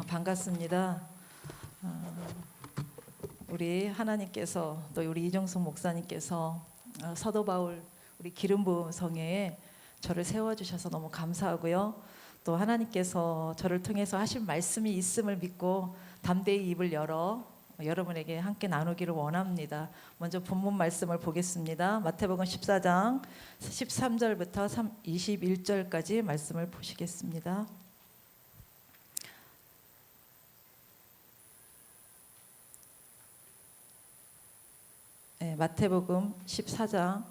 반갑습니다. 우리 하나님께서 또 우리 이정숙 목사님께서 사도 바울 우리 기름 부음 성회에 저를 세워주셔서 너무 감사하고요. 또 하나님께서 저를 통해서 하신 말씀이 있음을 믿고 담대히 입을 열어 여러분에게 함께 나누기를 원합니다. 먼저 본문 말씀을 보겠습니다. 마태복음 14장 13절부터 21절까지 말씀을 보시겠습니다. 네, 마태복음 14장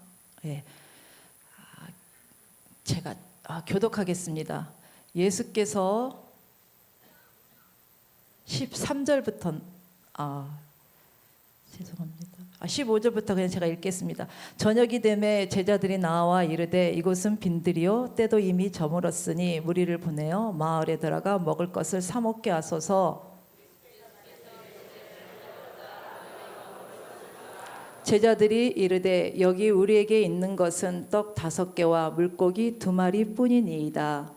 제가 교독하겠습니다. 예수께서 13절부터 죄송합니다. 15절부터 그냥 제가 읽겠습니다. 저녁이 되매 제자들이 나와 이르되 이곳은 빈들이요 때도 이미 저물었으니 무리를 보내어 마을에 들어가 먹을 것을 사 먹게 하소서. 제자들이 이르되 여기 우리에게 있는 것은 떡 5개와 물고기 2마리 뿐이니이다.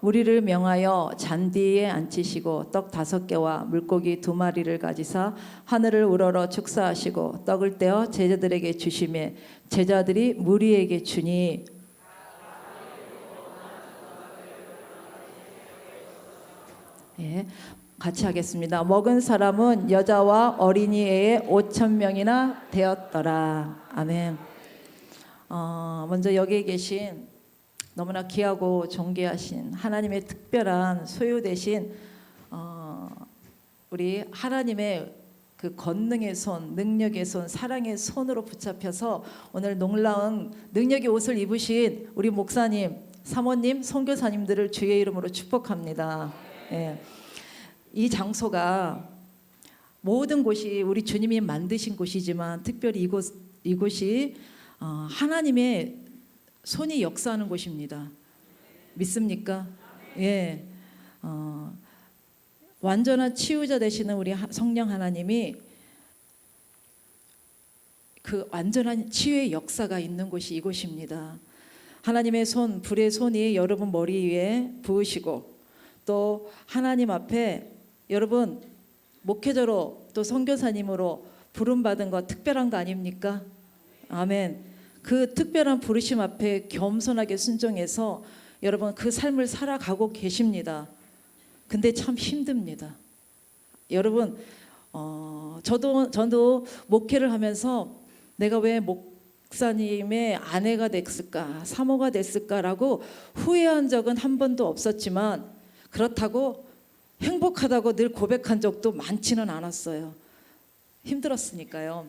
우리를 명하여 잔디에 앉히시고 떡 5개와 물고기 2마리를 가지사 하늘을 우러러 축사하시고 떡을 떼어 제자들에게 주시매 제자들이 무리에게 주니 같이 하겠습니다. 먹은 사람은 여자와 어린이에 5,000명이나 되었더라. 아멘. 먼저 여기에 계신 너무나 귀하고 존귀하신 하나님의 특별한 소유되신 우리 하나님의 그 권능의 손, 능력의 손, 사랑의 손으로 붙잡혀서 오늘 놀라운 능력의 옷을 입으신 우리 목사님, 사모님, 선교사님들을 주의 이름으로 축복합니다. 예. 이 장소가 모든 곳이 우리 주님이 만드신 곳이지만 특별히 이곳이 하나님의 손이 역사하는 곳입니다. 믿습니까? 예. 완전한 치유자 되시는 우리 성령 하나님이 그 완전한 치유의 역사가 있는 곳이 이곳입니다. 하나님의 손, 불의 손이 여러분 머리 위에 부으시고 또 하나님 앞에 여러분 목회자로 또 선교사님으로 부름받은 거 특별한 거 아닙니까? 아멘. 그 특별한 부르심 앞에 겸손하게 순종해서 여러분 그 삶을 살아가고 계십니다. 근데 참 힘듭니다. 여러분 저도 목회를 하면서 내가 왜 목사님의 아내가 됐을까, 사모가 됐을까라고 후회한 적은 한 번도 없었지만 그렇다고 행복하다고 늘 고백한 적도 많지는 않았어요. 힘들었으니까요.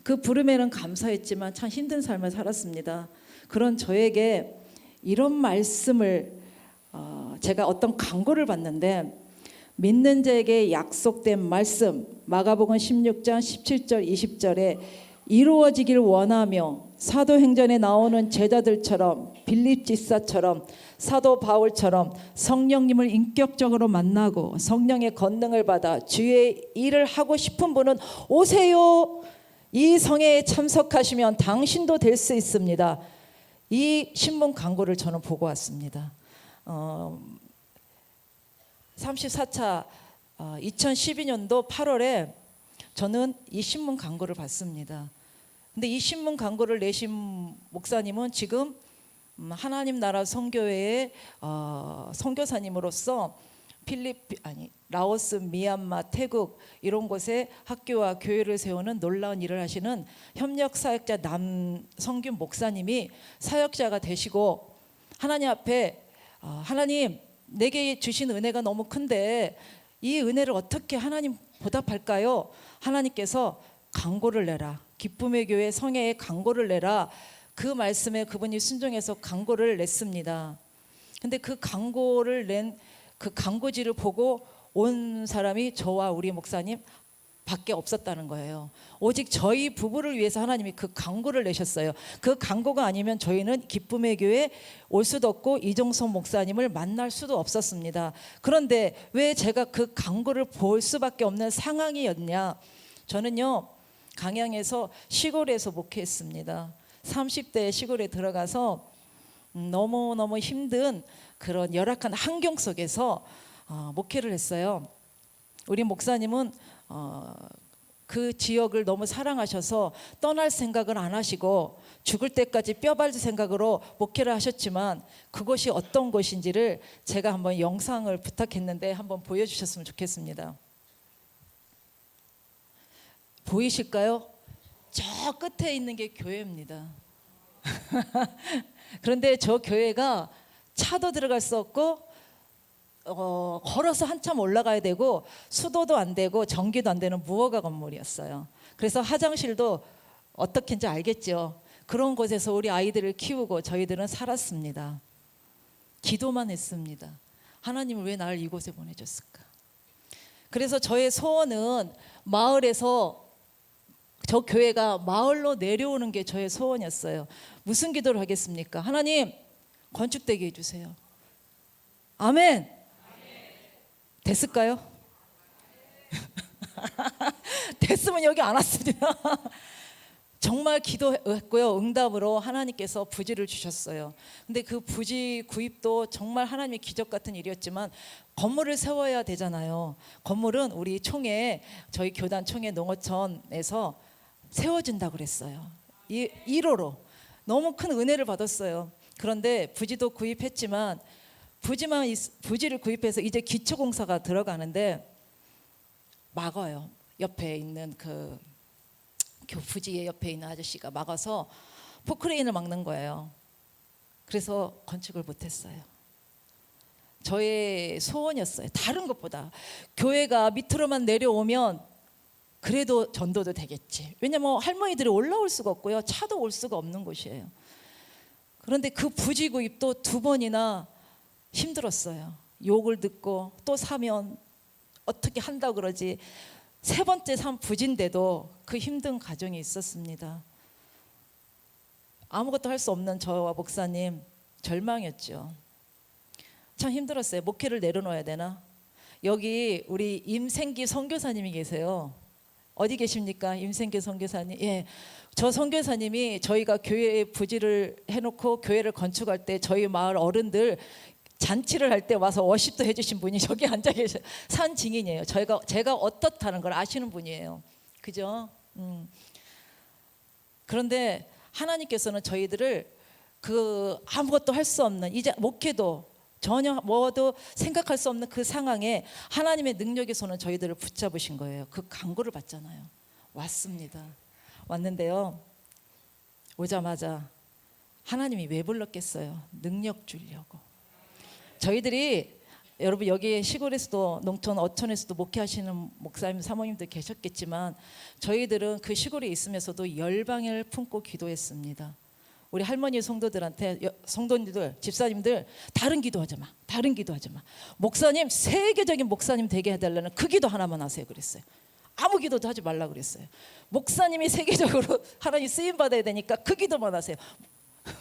그 부름에는 감사했지만 참 힘든 삶을 살았습니다. 그런 저에게 이런 말씀을 제가 어떤 광고를 봤는데 믿는 자에게 약속된 말씀 마가복음 16장 17절 20절에 이루어지길 원하며 사도행전에 나오는 제자들처럼 빌립 지사처럼 사도 바울처럼 성령님을 인격적으로 만나고 성령의 권능을 받아 주의 일을 하고 싶은 분은 오세요. 이 성회에 참석하시면 당신도 될 수 있습니다. 이 신문 광고를 저는 보고 왔습니다. 34차 2012년도 8월에 저는 이 신문 광고를 봤습니다. 근데 이 신문 광고를 내신 목사님은 지금 하나님 나라 선교회의 선교사님으로서 라오스, 미얀마, 태국 이런 곳에 학교와 교회를 세우는 놀라운 일을 하시는 협력사역자 남성균 목사님이 사역자가 되시고 하나님 앞에 하나님 내게 주신 은혜가 너무 큰데 이 은혜를 어떻게 하나님 보답할까요? 하나님께서 광고를 내라. 기쁨의 교회 성회에 광고를 내라. 그 말씀에 그분이 순종해서 광고를 냈습니다. 근데 그 광고를 낸 그 광고지를 보고 온 사람이 저와 우리 목사님 밖에 없었다는 거예요. 오직 저희 부부를 위해서 하나님이 그 광고를 내셨어요. 그 광고가 아니면 저희는 기쁨의 교회 올 수도 없고 이정성 목사님을 만날 수도 없었습니다. 그런데 왜 제가 그 광고를 볼 수밖에 없는 상황이었냐? 저는요 강양에서 시골에서 목회했습니다. 30대 시골에 들어가서 너무너무 힘든 그런 열악한 환경 속에서 목회를 했어요. 우리 목사님은 그 지역을 너무 사랑하셔서 떠날 생각을 안 하시고 죽을 때까지 뼈발 생각으로 목회를 하셨지만 그것이 어떤 곳인지를 제가 한번 영상을 부탁했는데 한번 보여주셨으면 좋겠습니다. 보이실까요? 저 끝에 있는 게 교회입니다. 그런데 저 교회가 차도 들어갈 수 없고 걸어서 한참 올라가야 되고 수도도 안 되고 전기도 안 되는 무허가 건물이었어요. 그래서 화장실도 어떻게인지 알겠죠. 그런 곳에서 우리 아이들을 키우고 저희들은 살았습니다. 기도만 했습니다. 하나님은 왜 나를 이곳에 보내줬을까? 그래서 저의 소원은 마을에서 저 교회가 마을로 내려오는 게 저의 소원이었어요. 무슨 기도를 하겠습니까? 하나님 건축되게 해주세요. 아멘. 됐을까요? 됐으면 여기 안 왔습니다. 정말 기도했고요. 응답으로 하나님께서 부지를 주셨어요. 근데 그 부지 구입도 정말 하나님의 기적 같은 일이었지만 건물을 세워야 되잖아요. 건물은 우리 총회, 저희 교단 총회 농어촌에서 세워준다고 그랬어요. 1호로 너무 큰 은혜를 받았어요. 그런데 부지도 구입했지만 부지를 구입해서 이제 기초공사가 들어가는데 막아요. 옆에 있는 그 부지의 옆에 있는 아저씨가 막아서 포크레인을 막는 거예요. 그래서 건축을 못했어요. 저의 소원이었어요. 다른 것보다 교회가 밑으로만 내려오면 그래도 전도도 되겠지. 왜냐면 할머니들이 올라올 수가 없고요. 차도 올 수가 없는 곳이에요. 그런데 그 부지 구입도 2번이나 힘들었어요. 욕을 듣고 또 사면 어떻게 한다고 그러지. 3번째 산 부지인데도 그 힘든 과정이 있었습니다. 아무것도 할 수 없는 저와 목사님 절망했죠. 참 힘들었어요. 목회를 내려놓아야 되나? 여기 우리 임생기 선교사님이 계세요. 어디 계십니까? 임생기 선교사님. 예, 저 선교사님이 저희가 교회 부지를 해놓고 교회를 건축할 때 저희 마을 어른들 잔치를 할 때 와서 워십도 해주신 분이 저기 앉아 계셔. 산 증인이에요. 제가 어떻다는 걸 아시는 분이에요. 그죠? 그런데 하나님께서는 저희들을 그 아무것도 할 수 없는 이제 목회도 전혀 뭐도 생각할 수 없는 그 상황에 하나님의 능력의 손은 저희들을 붙잡으신 거예요. 그 간구를 받잖아요. 왔습니다. 왔는데요. 오자마자 하나님이 왜 불렀겠어요? 능력 주려고. 저희들이 여러분 여기 시골에서도 농촌 어촌에서도 목회하시는 목사님 사모님들 계셨겠지만 저희들은 그 시골에 있으면서도 열방을 품고 기도했습니다. 우리 할머니 성도들한테 성도님들 집사님들 다른 기도하지 마. 다른 기도하지 마. 목사님 세계적인 목사님 되게 해달라는 그 기도 하나만 하세요 그랬어요. 아무 기도도 하지 말라 그랬어요. 목사님이 세계적으로 하나님 쓰임 받아야 되니까 그 기도만 하세요.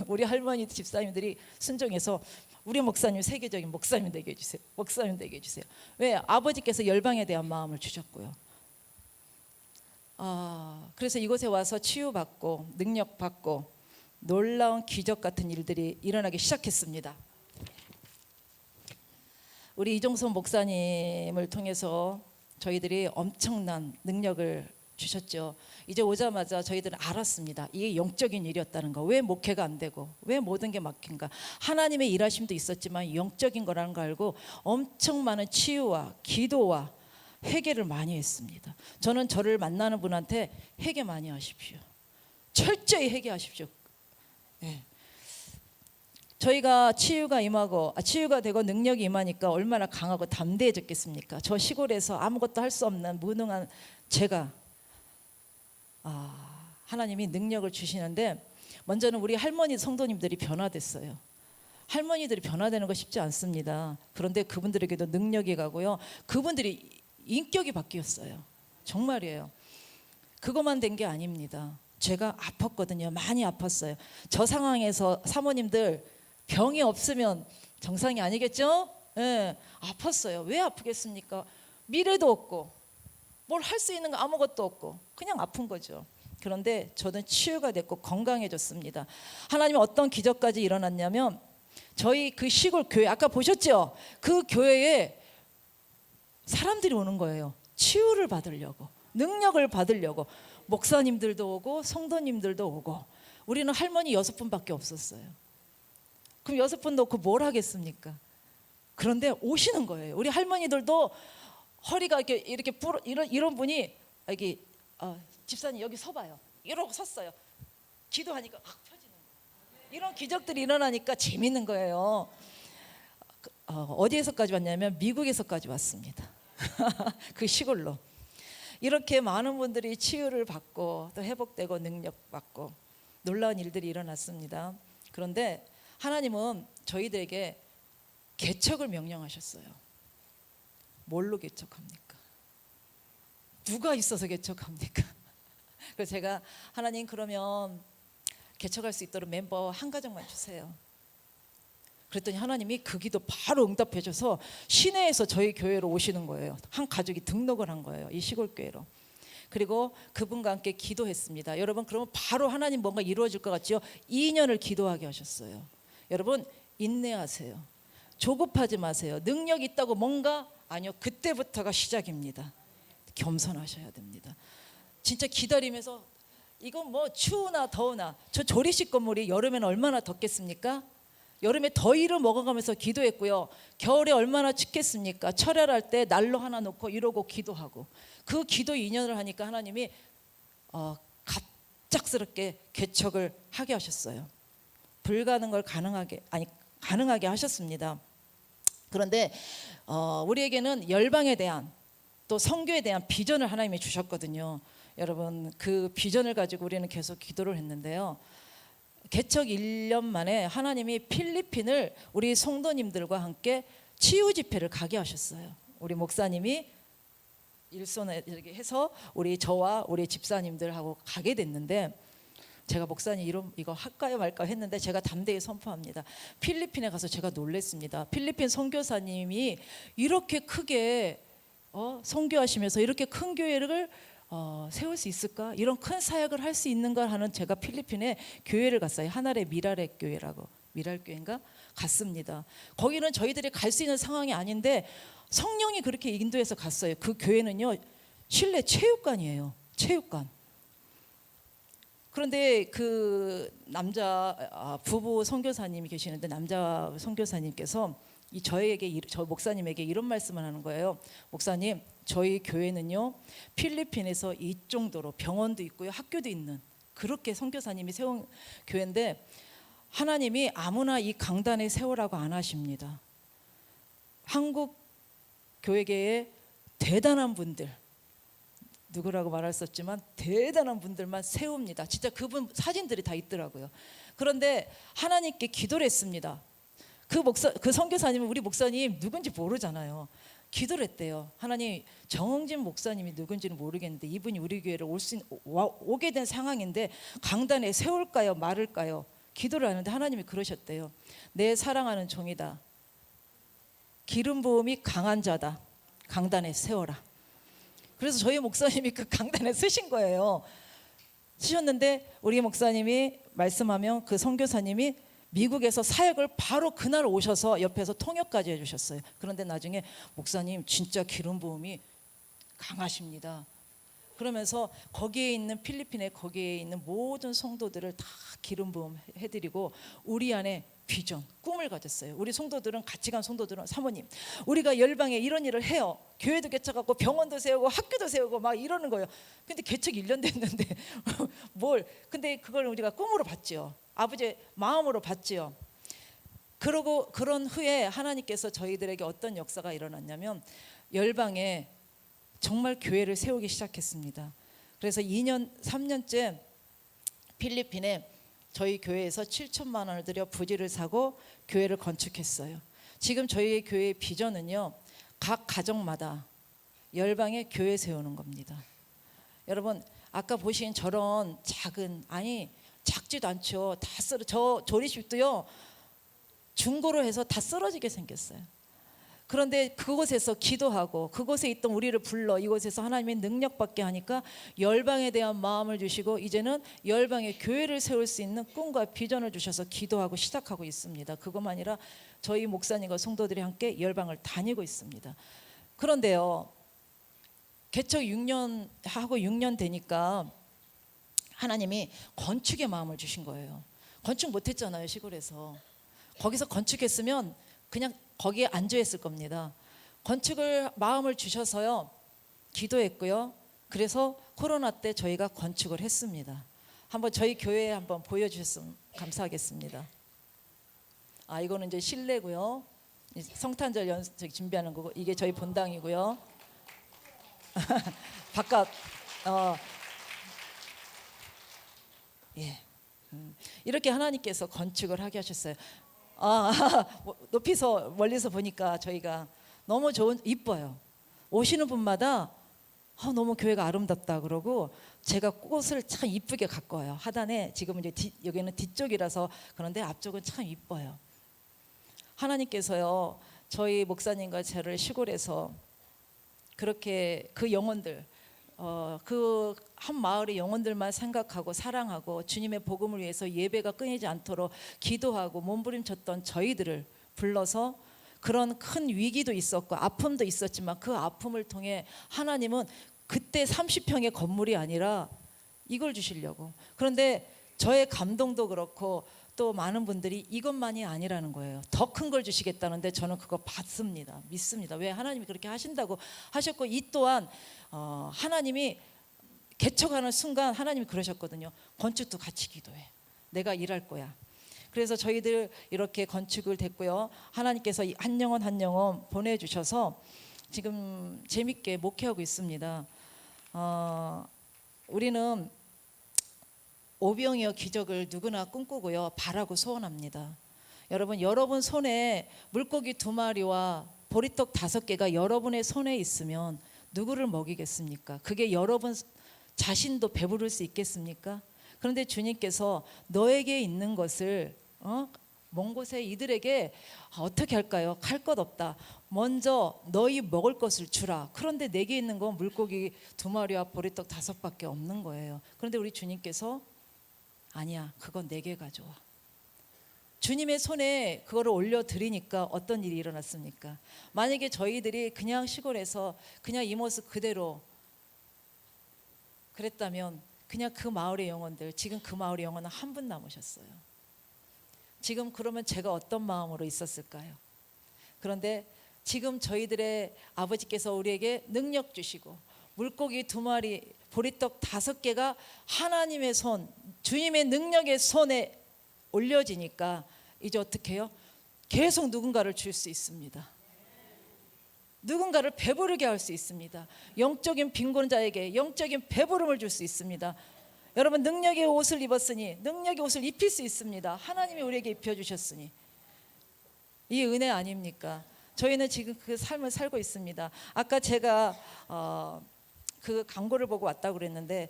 우리 할머니 집사님들이 순종해서 우리 목사님 세계적인 목사님 되게 해주세요. 목사님 되게 해주세요. 왜? 아버지께서 열방에 대한 마음을 주셨고요. 그래서 이곳에 와서 치유받고 능력받고 놀라운 기적 같은 일들이 일어나기 시작했습니다. 우리 이종선 목사님을 통해서 저희들이 엄청난 능력을 주셨죠. 이제 오자마자 저희들은 알았습니다. 이게 영적인 일이었다는 거. 왜 목회가 안 되고 왜 모든 게 막힌가. 하나님의 일하심도 있었지만 영적인 거라는 거 알고 엄청 많은 치유와 기도와 회개를 많이 했습니다. 저는 저를 만나는 분한테 회개 많이 하십시오. 철저히 회개하십시오. 네. 저희가 치유가 되고 능력이 임하니까 얼마나 강하고 담대해졌겠습니까? 저 시골에서 아무것도 할 수 없는 무능한 제가 하나님이 능력을 주시는데 먼저는 우리 할머니 성도님들이 변화됐어요. 할머니들이 변화되는 거 쉽지 않습니다. 그런데 그분들에게도 능력이 가고요. 그분들이 인격이 바뀌었어요. 정말이에요. 그것만 된 게 아닙니다. 제가 아팠거든요. 많이 아팠어요. 저 상황에서 사모님들 병이 없으면 정상이 아니겠죠? 네, 아팠어요. 왜 아프겠습니까? 미래도 없고 뭘 할 수 있는 거 아무것도 없고 그냥 아픈 거죠. 그런데 저는 치유가 됐고 건강해졌습니다. 하나님은 어떤 기적까지 일어났냐면 저희 그 시골 교회 아까 보셨죠? 그 교회에 사람들이 오는 거예요. 치유를 받으려고, 능력을 받으려고. 목사님들도 오고 성도님들도 오고. 우리는 할머니 6분밖에 없었어요. 그럼 6분 놓고 뭘 하겠습니까? 그런데 오시는 거예요. 우리 할머니들도 허리가 이렇게 이런 분이 여기 집사님 여기 서봐요. 이러고 섰어요. 기도하니까 확 펴지는 거예요. 이런 기적들이 일어나니까 재밌는 거예요. 어디에서까지 왔냐면 미국에서까지 왔습니다. 그 시골로. 이렇게 많은 분들이 치유를 받고 또 회복되고 능력 받고 놀라운 일들이 일어났습니다. 그런데 하나님은 저희들에게 개척을 명령하셨어요. 뭘로 개척합니까? 누가 있어서 개척합니까? 그래서 제가 하나님 그러면 개척할 수 있도록 멤버 한 가정만 주세요. 그랬더니 하나님이 그 기도 바로 응답해 줘서 시내에서 저희 교회로 오시는 거예요. 한 가족이 등록을 한 거예요. 이 시골 교회로. 그리고 그분과 함께 기도했습니다. 여러분 그러면 바로 하나님 뭔가 이루어질 것 같죠? 2년을 기도하게 하셨어요. 여러분 인내하세요. 조급하지 마세요. 능력 있다고 뭔가 아니요. 그때부터가 시작입니다. 겸손하셔야 됩니다. 진짜 기다리면서 이건 뭐 추우나 더우나 저 조리식 건물이 여름에는 얼마나 덥겠습니까? 여름에 더위를 먹어가면서 기도했고요. 겨울에 얼마나 춥겠습니까? 철야할 때 난로 하나 놓고 이러고 기도하고 그 기도 2년을 하니까 하나님이 갑작스럽게 개척을 하게 하셨어요. 불가능한 걸 가능하게 하셨습니다. 그런데 우리에게는 열방에 대한 또 선교에 대한 비전을 하나님이 주셨거든요. 여러분 그 비전을 가지고 우리는 계속 기도를 했는데요. 개척 1년 만에 하나님이 필리핀을 우리 성도님들과 함께 치유 집회를 가게 하셨어요. 우리 목사님이 일손에 이렇게 해서 저와 우리 집사님들하고 가게 됐는데 제가 목사님 이거 할까요 말까 했는데 제가 담대히 선포합니다. 필리핀에 가서 제가 놀랐습니다. 필리핀 선교사님이 이렇게 크게 선교하시면서 이렇게 큰 교회를 세울 수 있을까? 이런 큰 사역을 할 수 있는가 하는 제가 필리핀에 교회를 갔어요. 하나의 미랄의 교회라고 미랄교회인가 갔습니다. 거기는 저희들이 갈 수 있는 상황이 아닌데 성령이 그렇게 인도해서 갔어요. 그 교회는요 실내 체육관이에요. 체육관. 그런데 그 남자 부부 선교사님이 계시는데 남자 선교사님께서 저 목사님에게 이런 말씀을 하는 거예요. 목사님, 저희 교회는요 필리핀에서 이 정도로 병원도 있고요 학교도 있는 그렇게 선교사님이 세운 교회인데 하나님이 아무나 이 강단에 세우라고 안 하십니다. 한국 교회계에 대단한 분들 누구라고 말할 수 없지만 대단한 분들만 세웁니다. 진짜 그분 사진들이 다 있더라고요. 그런데 하나님께 기도를 했습니다. 그 선교사님은 우리 목사님 누군지 모르잖아요. 기도를 했대요. 하나님, 정홍진 목사님이 누군지는 모르겠는데 이분이 우리 교회를 오게 된 상황인데 강단에 세울까요 말을까요? 기도를 하는데 하나님이 그러셨대요. 내 사랑하는 종이다. 기름 부음이 강한 자다. 강단에 세워라. 그래서 저희 목사님이 그 강단에 쓰신 거예요. 쓰셨는데 우리 목사님이 말씀하면 그 선교사님이 미국에서 사역을 바로 그날 오셔서 옆에서 통역까지 해주셨어요. 그런데 나중에 목사님 진짜 기름 부음이 강하십니다. 그러면서 거기에 있는 필리핀에 거기에 있는 모든 성도들을 다 기름 부음 해드리고 우리 안에 비전, 꿈을 가졌어요. 우리 성도들은 같이 간 성도들은 사모님 우리가 열방에 이런 일을 해요. 교회도 개척하고 병원도 세우고 학교도 세우고 막 이러는 거예요. 근데 개척 1년 됐는데 근데 그걸 우리가 꿈으로 봤죠. 아버지의 마음으로 봤지요. 그러고 그런 후에 하나님께서 저희들에게 어떤 역사가 일어났냐면 열방에 정말 교회를 세우기 시작했습니다. 그래서 2년 3년째 필리핀에 저희 교회에서 7천만 원을 들여 부지를 사고 교회를 건축했어요. 지금 저희 교회의 비전은요. 각 가정마다 열방에 교회 세우는 겁니다. 여러분 아까 보신 저런 작지도 않죠. 저 조리식도요 중고로 해서 다 쓰러지게 생겼어요. 그런데 그곳에서 기도하고 그곳에 있던 우리를 불러 이곳에서 하나님의 능력받게 하니까 열방에 대한 마음을 주시고 이제는 열방의 교회를 세울 수 있는 꿈과 비전을 주셔서 기도하고 시작하고 있습니다. 그것만 아니라 저희 목사님과 성도들이 함께 열방을 다니고 있습니다. 그런데요, 개척 6년 하고 6년 되니까 하나님이 건축의 마음을 주신 거예요. 건축 못했잖아요, 시골에서. 거기서 건축했으면 그냥 거기에 앉아 있을 겁니다. 건축을 마음을 주셔서요, 기도했고요. 그래서 코로나 때 저희가 건축을 했습니다. 한번 저희 교회에 한번 보여주셨으면 감사하겠습니다. 이거는 이제 실내고요. 성탄절 연습 준비하는 거고, 이게 저희 본당이고요. 바깥 예. 이렇게 하나님께서 건축을 하게 하셨어요. 높이서 멀리서 보니까 저희가 너무 이뻐요. 오시는 분마다 너무 교회가 아름답다 그러고, 제가 꽃을 참 이쁘게 가꿔요. 하단에 지금 이제 여기는 뒤쪽이라서 그런데 앞쪽은 참 이뻐요. 하나님께서요, 저희 목사님과 저를 시골에서 그렇게 그 영혼들, 그 한 마을의 영혼들만 생각하고 사랑하고 주님의 복음을 위해서 예배가 끊이지 않도록 기도하고 몸부림쳤던 저희들을 불러서, 그런 큰 위기도 있었고 아픔도 있었지만 그 아픔을 통해 하나님은 그때 30평의 건물이 아니라 이걸 주시려고. 그런데 저의 감동도 그렇고 또 많은 분들이 이것만이 아니라는 거예요. 더 큰 걸 주시겠다는데 저는 그거 받습니다. 믿습니다. 왜? 하나님이 그렇게 하신다고 하셨고, 이 또한 하나님이 개척하는 순간 하나님이 그러셨거든요. 건축도 같이 기도해. 내가 일할 거야. 그래서 저희들 이렇게 건축을 됐고요. 하나님께서 한 영혼 한 영혼 보내주셔서 지금 재밌게 목회하고 있습니다. 우리는 오병이어 기적을 누구나 꿈꾸고요, 바라고 소원합니다. 여러분 손에 물고기 2마리와 보리떡 5개가 여러분의 손에 있으면 누구를 먹이겠습니까? 그게 여러분 자신도 배부를 수 있겠습니까? 그런데 주님께서 너에게 있는 것을 먼 곳에 이들에게 어떻게 할까요? 할 것 없다. 먼저 너희 먹을 것을 주라. 그런데 내게 있는 건 물고기 2마리와 보리떡 5밖에 없는 거예요. 그런데 우리 주님께서 아니야, 그건 내게 가져와. 주님의 손에 그거를 올려드리니까 어떤 일이 일어났습니까? 만약에 저희들이 그냥 시골에서 그냥 이 모습 그대로 그랬다면 그냥 그 마을의 영혼들, 지금 그 마을의 영혼은 한 분 남으셨어요. 지금 그러면 제가 어떤 마음으로 있었을까요? 그런데 지금 저희들의 아버지께서 우리에게 능력 주시고 물고기 2마리, 보리떡 5개가 하나님의 손, 주님의 능력의 손에 올려지니까 이제 어떻게 해요? 계속 누군가를 줄 수 있습니다. 누군가를 배부르게 할 수 있습니다. 영적인 빈곤자에게 영적인 배부름을 줄 수 있습니다. 여러분, 능력의 옷을 입었으니 능력의 옷을 입힐 수 있습니다. 하나님이 우리에게 입혀주셨으니. 이 은혜 아닙니까? 저희는 지금 그 삶을 살고 있습니다. 아까 제가 그 광고를 보고 왔다고 그랬는데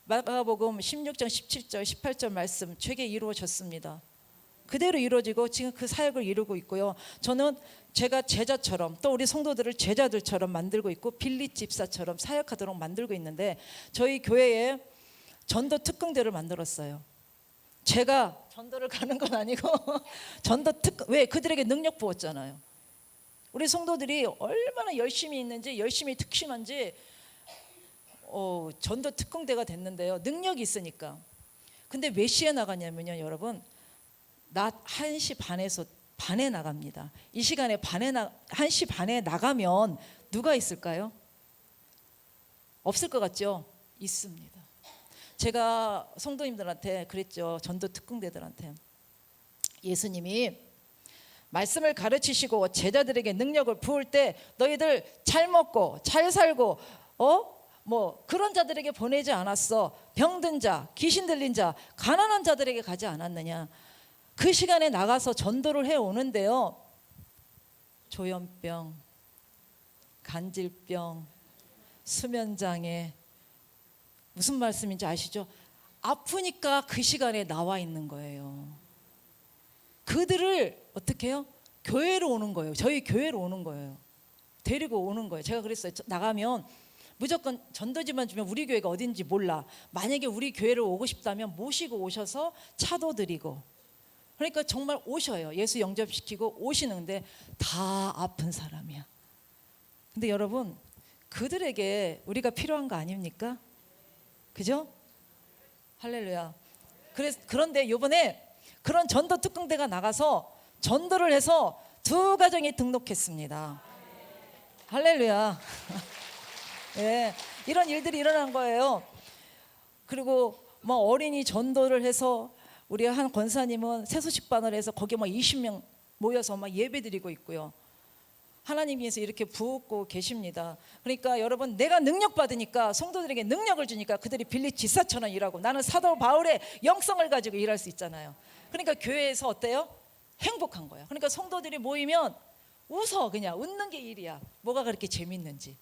마가복음 16장 17절 18절 말씀 되게 이루어졌습니다. 그대로 이루어지고 지금 그 사역을 이루고 있고요. 저는 제가 제자처럼 또 우리 성도들을 제자들처럼 만들고 있고 빌립 집사처럼 사역하도록 만들고 있는데, 저희 교회에 전도 특공대를 만들었어요. 제가 전도를 가는 건 아니고 왜? 그들에게 능력 부었잖아요. 우리 성도들이 얼마나 열심히 있는지, 열심히 특신한지 전도 특공대가 됐는데요. 능력이 있으니까. 근데 몇 시에 나가냐면요, 여러분, 낮 1시 반에 나갑니다. 이 시간에 1시 반에 나가면 누가 있을까요? 없을 것 같죠? 있습니다. 제가 성도님들한테 그랬죠. 전도 특공대들한테. 예수님이 말씀을 가르치시고 제자들에게 능력을 부을 때 너희들 잘 먹고 잘 살고 그런 자들에게 보내지 않았어. 병든 자, 귀신 들린 자, 가난한 자들에게 가지 않았느냐. 그 시간에 나가서 전도를 해오는데요, 조현병, 간질병, 수면장애, 무슨 말씀인지 아시죠? 아프니까 그 시간에 나와 있는 거예요. 그들을 어떻게 해요? 교회로 오는 거예요. 저희 교회로 오는 거예요. 데리고 오는 거예요. 제가 그랬어요. 나가면 무조건 전도지만 주면 우리 교회가 어딘지 몰라. 만약에 우리 교회를 오고 싶다면 모시고 오셔서 차도 드리고, 그러니까 정말 오셔요. 예수 영접시키고 오시는데 다 아픈 사람이야. 근데 여러분, 그들에게 우리가 필요한 거 아닙니까? 그죠? 할렐루야. 그런데 이번에 그런 전도 특공대가 나가서 전도를 해서 2가정이 등록했습니다. 할렐루야. 예, 이런 일들이 일어난 거예요. 그리고 뭐 어린이 전도를 해서 우리 한 권사님은 세소식반을 해서 거기에 막 20명 모여서 막 예배드리고 있고요. 하나님께서 이렇게 부었고 계십니다. 그러니까 여러분, 내가 능력 받으니까, 성도들에게 능력을 주니까 그들이 빌리 지사처럼 일하고, 나는 사도 바울의 영성을 가지고 일할 수 있잖아요. 그러니까 교회에서 어때요? 행복한 거예요. 그러니까 성도들이 모이면 웃어. 그냥 웃는 게 일이야. 뭐가 그렇게 재밌는지.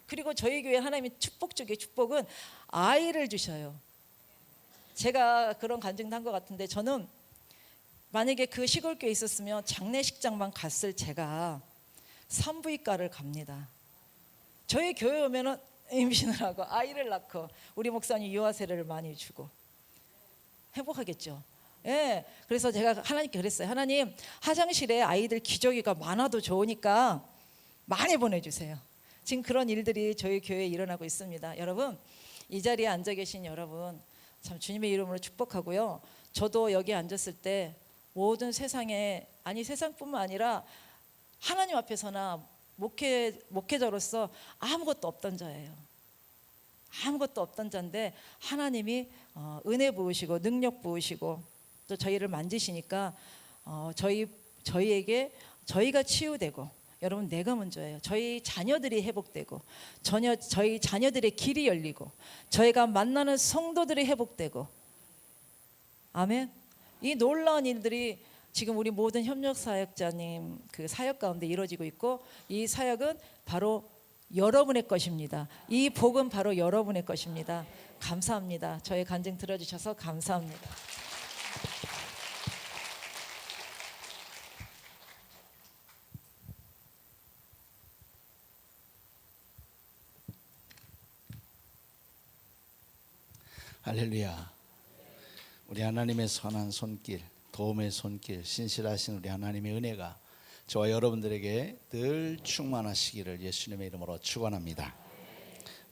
그리고 저희 교회 하나님이 축복 중에 축복은 아이를 주셔요. 제가 그런 간증도 한 것 같은데, 저는 만약에 그 시골교회에 있었으면 장례식장만 갔을 제가 산부인과를 갑니다. 저희 교회 오면은 임신을 하고 아이를 낳고 우리 목사님 유아 세례를 많이 주고 행복하겠죠. 예, 그래서 제가 하나님께 그랬어요. 하나님, 화장실에 아이들 기저귀가 많아도 좋으니까 많이 보내주세요. 지금 그런 일들이 저희 교회에 일어나고 있습니다. 여러분, 이 자리에 앉아 계신 여러분 참 주님의 이름으로 축복하고요. 저도 여기 앉았을 때 모든 세상에, 아니 세상뿐만 아니라 하나님 앞에서나 목회자로서 아무것도 없던 자예요. 아무것도 없던 자인데 하나님이 은혜 부으시고 능력 부으시고 또 저희를 만지시니까 저희에게 저희가 치유되고, 여러분 내가 먼저예요. 저희 자녀들이 회복되고, 저희 자녀들의 길이 열리고, 저희가 만나는 성도들이 회복되고, 아멘. 이 놀라운 일들이 지금 우리 모든 협력 사역자님 그 사역 가운데 이루어지고 있고, 이 사역은 바로 여러분의 것입니다. 이 복은 바로 여러분의 것입니다. 감사합니다. 저의 간증 들어주셔서 감사합니다. 할렐루야. 우리 하나님의 선한 손길, 도움의 손길, 신실하신 우리 하나님의 은혜가 저와 여러분들에게 늘 충만하시기를 예수님의 이름으로 축원합니다.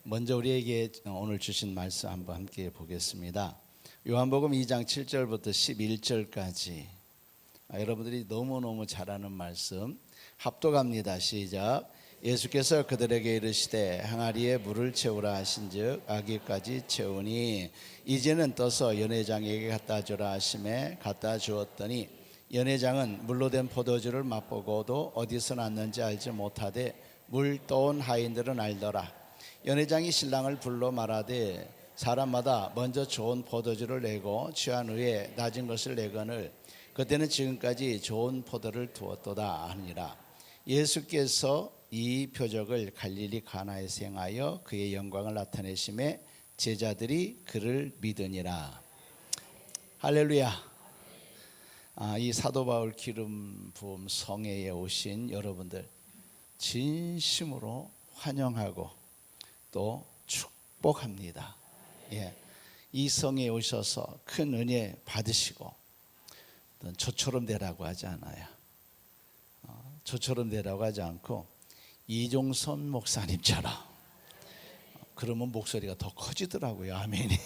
먼저 우리에게 오늘 주신 말씀 한번 함께 보겠습니다. 요한복음 2장 7절부터 11절까지 여러분들이 너무너무 잘 아는 말씀 합독합니다. 시작. 예수께서 그들에게 이르시되 항아리에 물을 채우라 하신즉 아기까지 채우니 이제는 떠서 연회장에게 갖다 주라 하심에 갖다 주었더니 연회장은 물로 된 포도주를 맛보고도 어디서 났는지 알지 못하되 물 떠온 하인들은 알더라. 연회장이 신랑을 불러 말하되 사람마다 먼저 좋은 포도주를 내고 취한 후에 낮은 것을 내거늘 그때는 지금까지 좋은 포도를 두었도다 하니라. 예수께서 이 표적을 갈릴리 가나에서 행하여 그의 영광을 나타내심에 제자들이 그를 믿으니라. 할렐루야. 이 사도 바울 기름 부음 성회에 오신 여러분들 진심으로 환영하고 또 축복합니다. 예, 이 성에 오셔서 큰 은혜 받으시고, 저처럼 되라고 하지 않아요. 저처럼 되라고 하지 않고 이종선 목사님처럼, 그러면 목소리가 더 커지더라고요. 아멘이.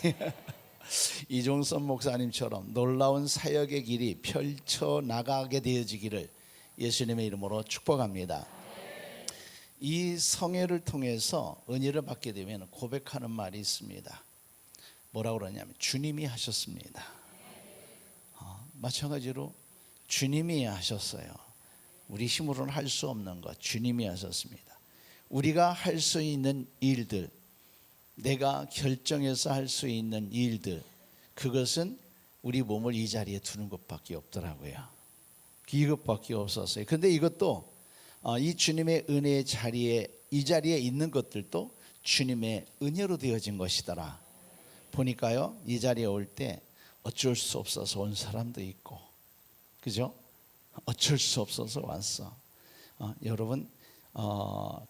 이종선 목사님처럼 놀라운 사역의 길이 펼쳐나가게 되어지기를 예수님의 이름으로 축복합니다. 이 성회를 통해서 은혜를 받게 되면 고백하는 말이 있습니다. 뭐라고 그러냐면 주님이 하셨습니다. 마찬가지로 주님이 하셨어요. 우리 힘으로는 할 수 없는 것 주님이 하셨습니다. 우리가 할 수 있는 일들, 내가 결정해서 할 수 있는 일들, 그것은 우리 몸을 이 자리에 두는 것밖에 없더라고요. 이것밖에 없었어요. 그런데 이것도 이 주님의 은혜의 자리에, 이 자리에 있는 것들도 주님의 은혜로 되어진 것이더라. 보니까요, 이 자리에 올 때 어쩔 수 없어서 온 사람도 있고, 그죠? 어쩔 수 없어서 왔어. 여러분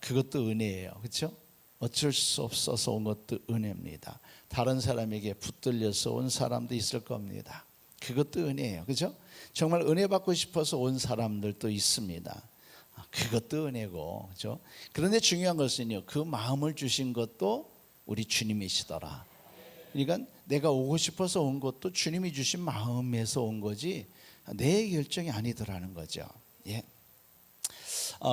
그것도 은혜예요. 그렇죠? 어쩔 수 없어서 온 것도 은혜입니다. 다른 사람에게 붙들려서 온 사람도 있을 겁니다. 그것도 은혜예요. 그렇죠? 정말 은혜 받고 싶어서 온 사람들도 있습니다. 그것도 은혜고. 그렇죠? 그런데 중요한 것은요, 그 마음을 주신 것도 우리 주님이시더라. 그러니까 내가 오고 싶어서 온 것도 주님이 주신 마음에서 온 거지 내 결정이 아니더라는 거죠. 예.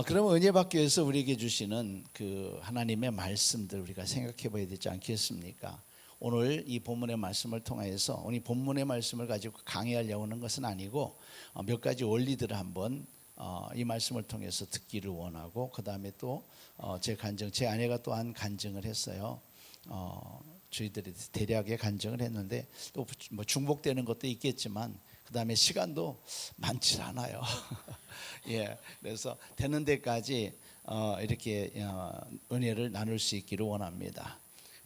그러면 은혜 받기 위해서 우리에게 주시는 그 하나님의 말씀들 우리가 생각해 봐야 되지 않겠습니까? 오늘 이 본문의 말씀을 통해서 오늘 본문의 말씀을 가지고 강의하려고 하는 것은 아니고 몇 가지 원리들을 한번 이 말씀을 통해서 듣기를 원하고, 그 다음에 또 제 아내가 또한 간증을 했어요. 저희들이 대략의 간증을 했는데 또 뭐 중복되는 것도 있겠지만 그 다음에 시간도 많지 않아요. 예, 그래서 되는 데까지 이렇게 은혜를 나눌 수 있기를 원합니다.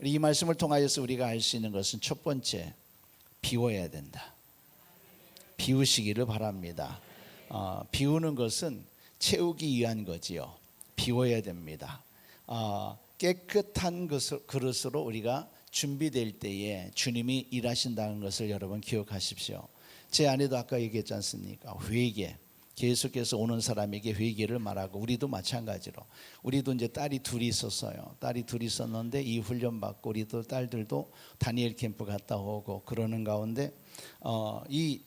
이 말씀을 통하여서 우리가 알 수 있는 것은 첫 번째, 비워야 된다. 비우시기를 바랍니다. 비우는 것은 채우기 위한 거지요. 비워야 됩니다. 깨끗한 그릇으로 우리가 준비될 때에 주님이 일하신다는 것을 여러분 기억하십시오. 제 아내도 아까 얘기했지 않습니까? 회개, 계속해서 오는 사람에게 회개를 말하고, 우리도 마찬가지로 우리도 이제 딸이 둘이 있었어요. 딸이 둘이 있었는데 이 훈련 받고 우리도 딸들도 다니엘 캠프 갔다 오고 그러는 가운데 이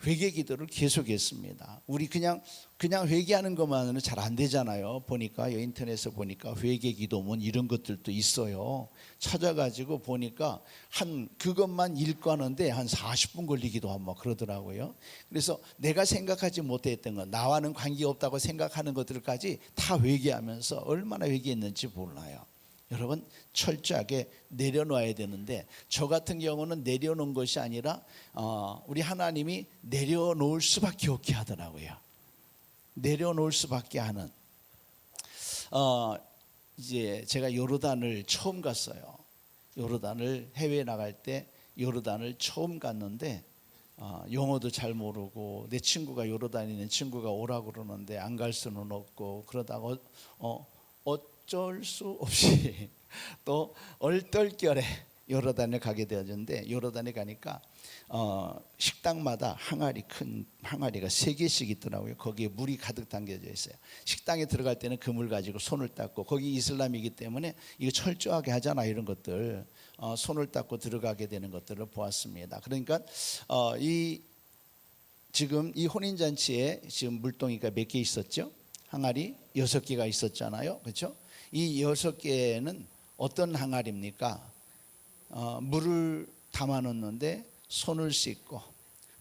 회개 기도를 계속했습니다. 우리 그냥 회개하는 것만으로는 잘 안 되잖아요. 보니까 인터넷에 보니까 회개 기도문 이런 것들도 있어요. 찾아가지고 보니까 그것만 읽고 하는데 한 40분 걸리기도 하고 그러더라고요. 그래서 내가 생각하지 못했던 것, 나와는 관계없다고 생각하는 것들까지 다 회개하면서 얼마나 회개했는지 몰라요. 여러분 철저하게 내려놔야 되는데, 저 같은 경우는 내려놓은 것이 아니라 우리 하나님이 내려놓을 수밖에 없게 하더라고요. 내려놓을 수밖에 하는. 이제 제가 요르단을 처음 갔어요. 요르단을 해외에 나갈 때 요르단을 처음 갔는데 영어도 잘 모르고, 내 친구가 요르단에 있는 친구가 오라고 그러는데 안 갈 수는 없고, 그러다가 어쩔 수 없이 또 얼떨결에 요르단에 가게 되었는데, 요르단에 가니까 식당마다 큰 항아리가 3개씩 있더라고요. 거기에 물이 가득 담겨져 있어요. 식당에 들어갈 때는 그 물 가지고 손을 닦고, 거기 이슬람이기 때문에 이거 철저하게 하잖아, 이런 것들 손을 닦고 들어가게 되는 것들을 보았습니다. 그러니까 지금 이 혼인잔치에 지금 물동이가 몇 개 있었죠? 항아리 6개가 있었잖아요. 그렇죠? 이 6개는 어떤 항아리입니까? 물을 담아 놓는데 손을 씻고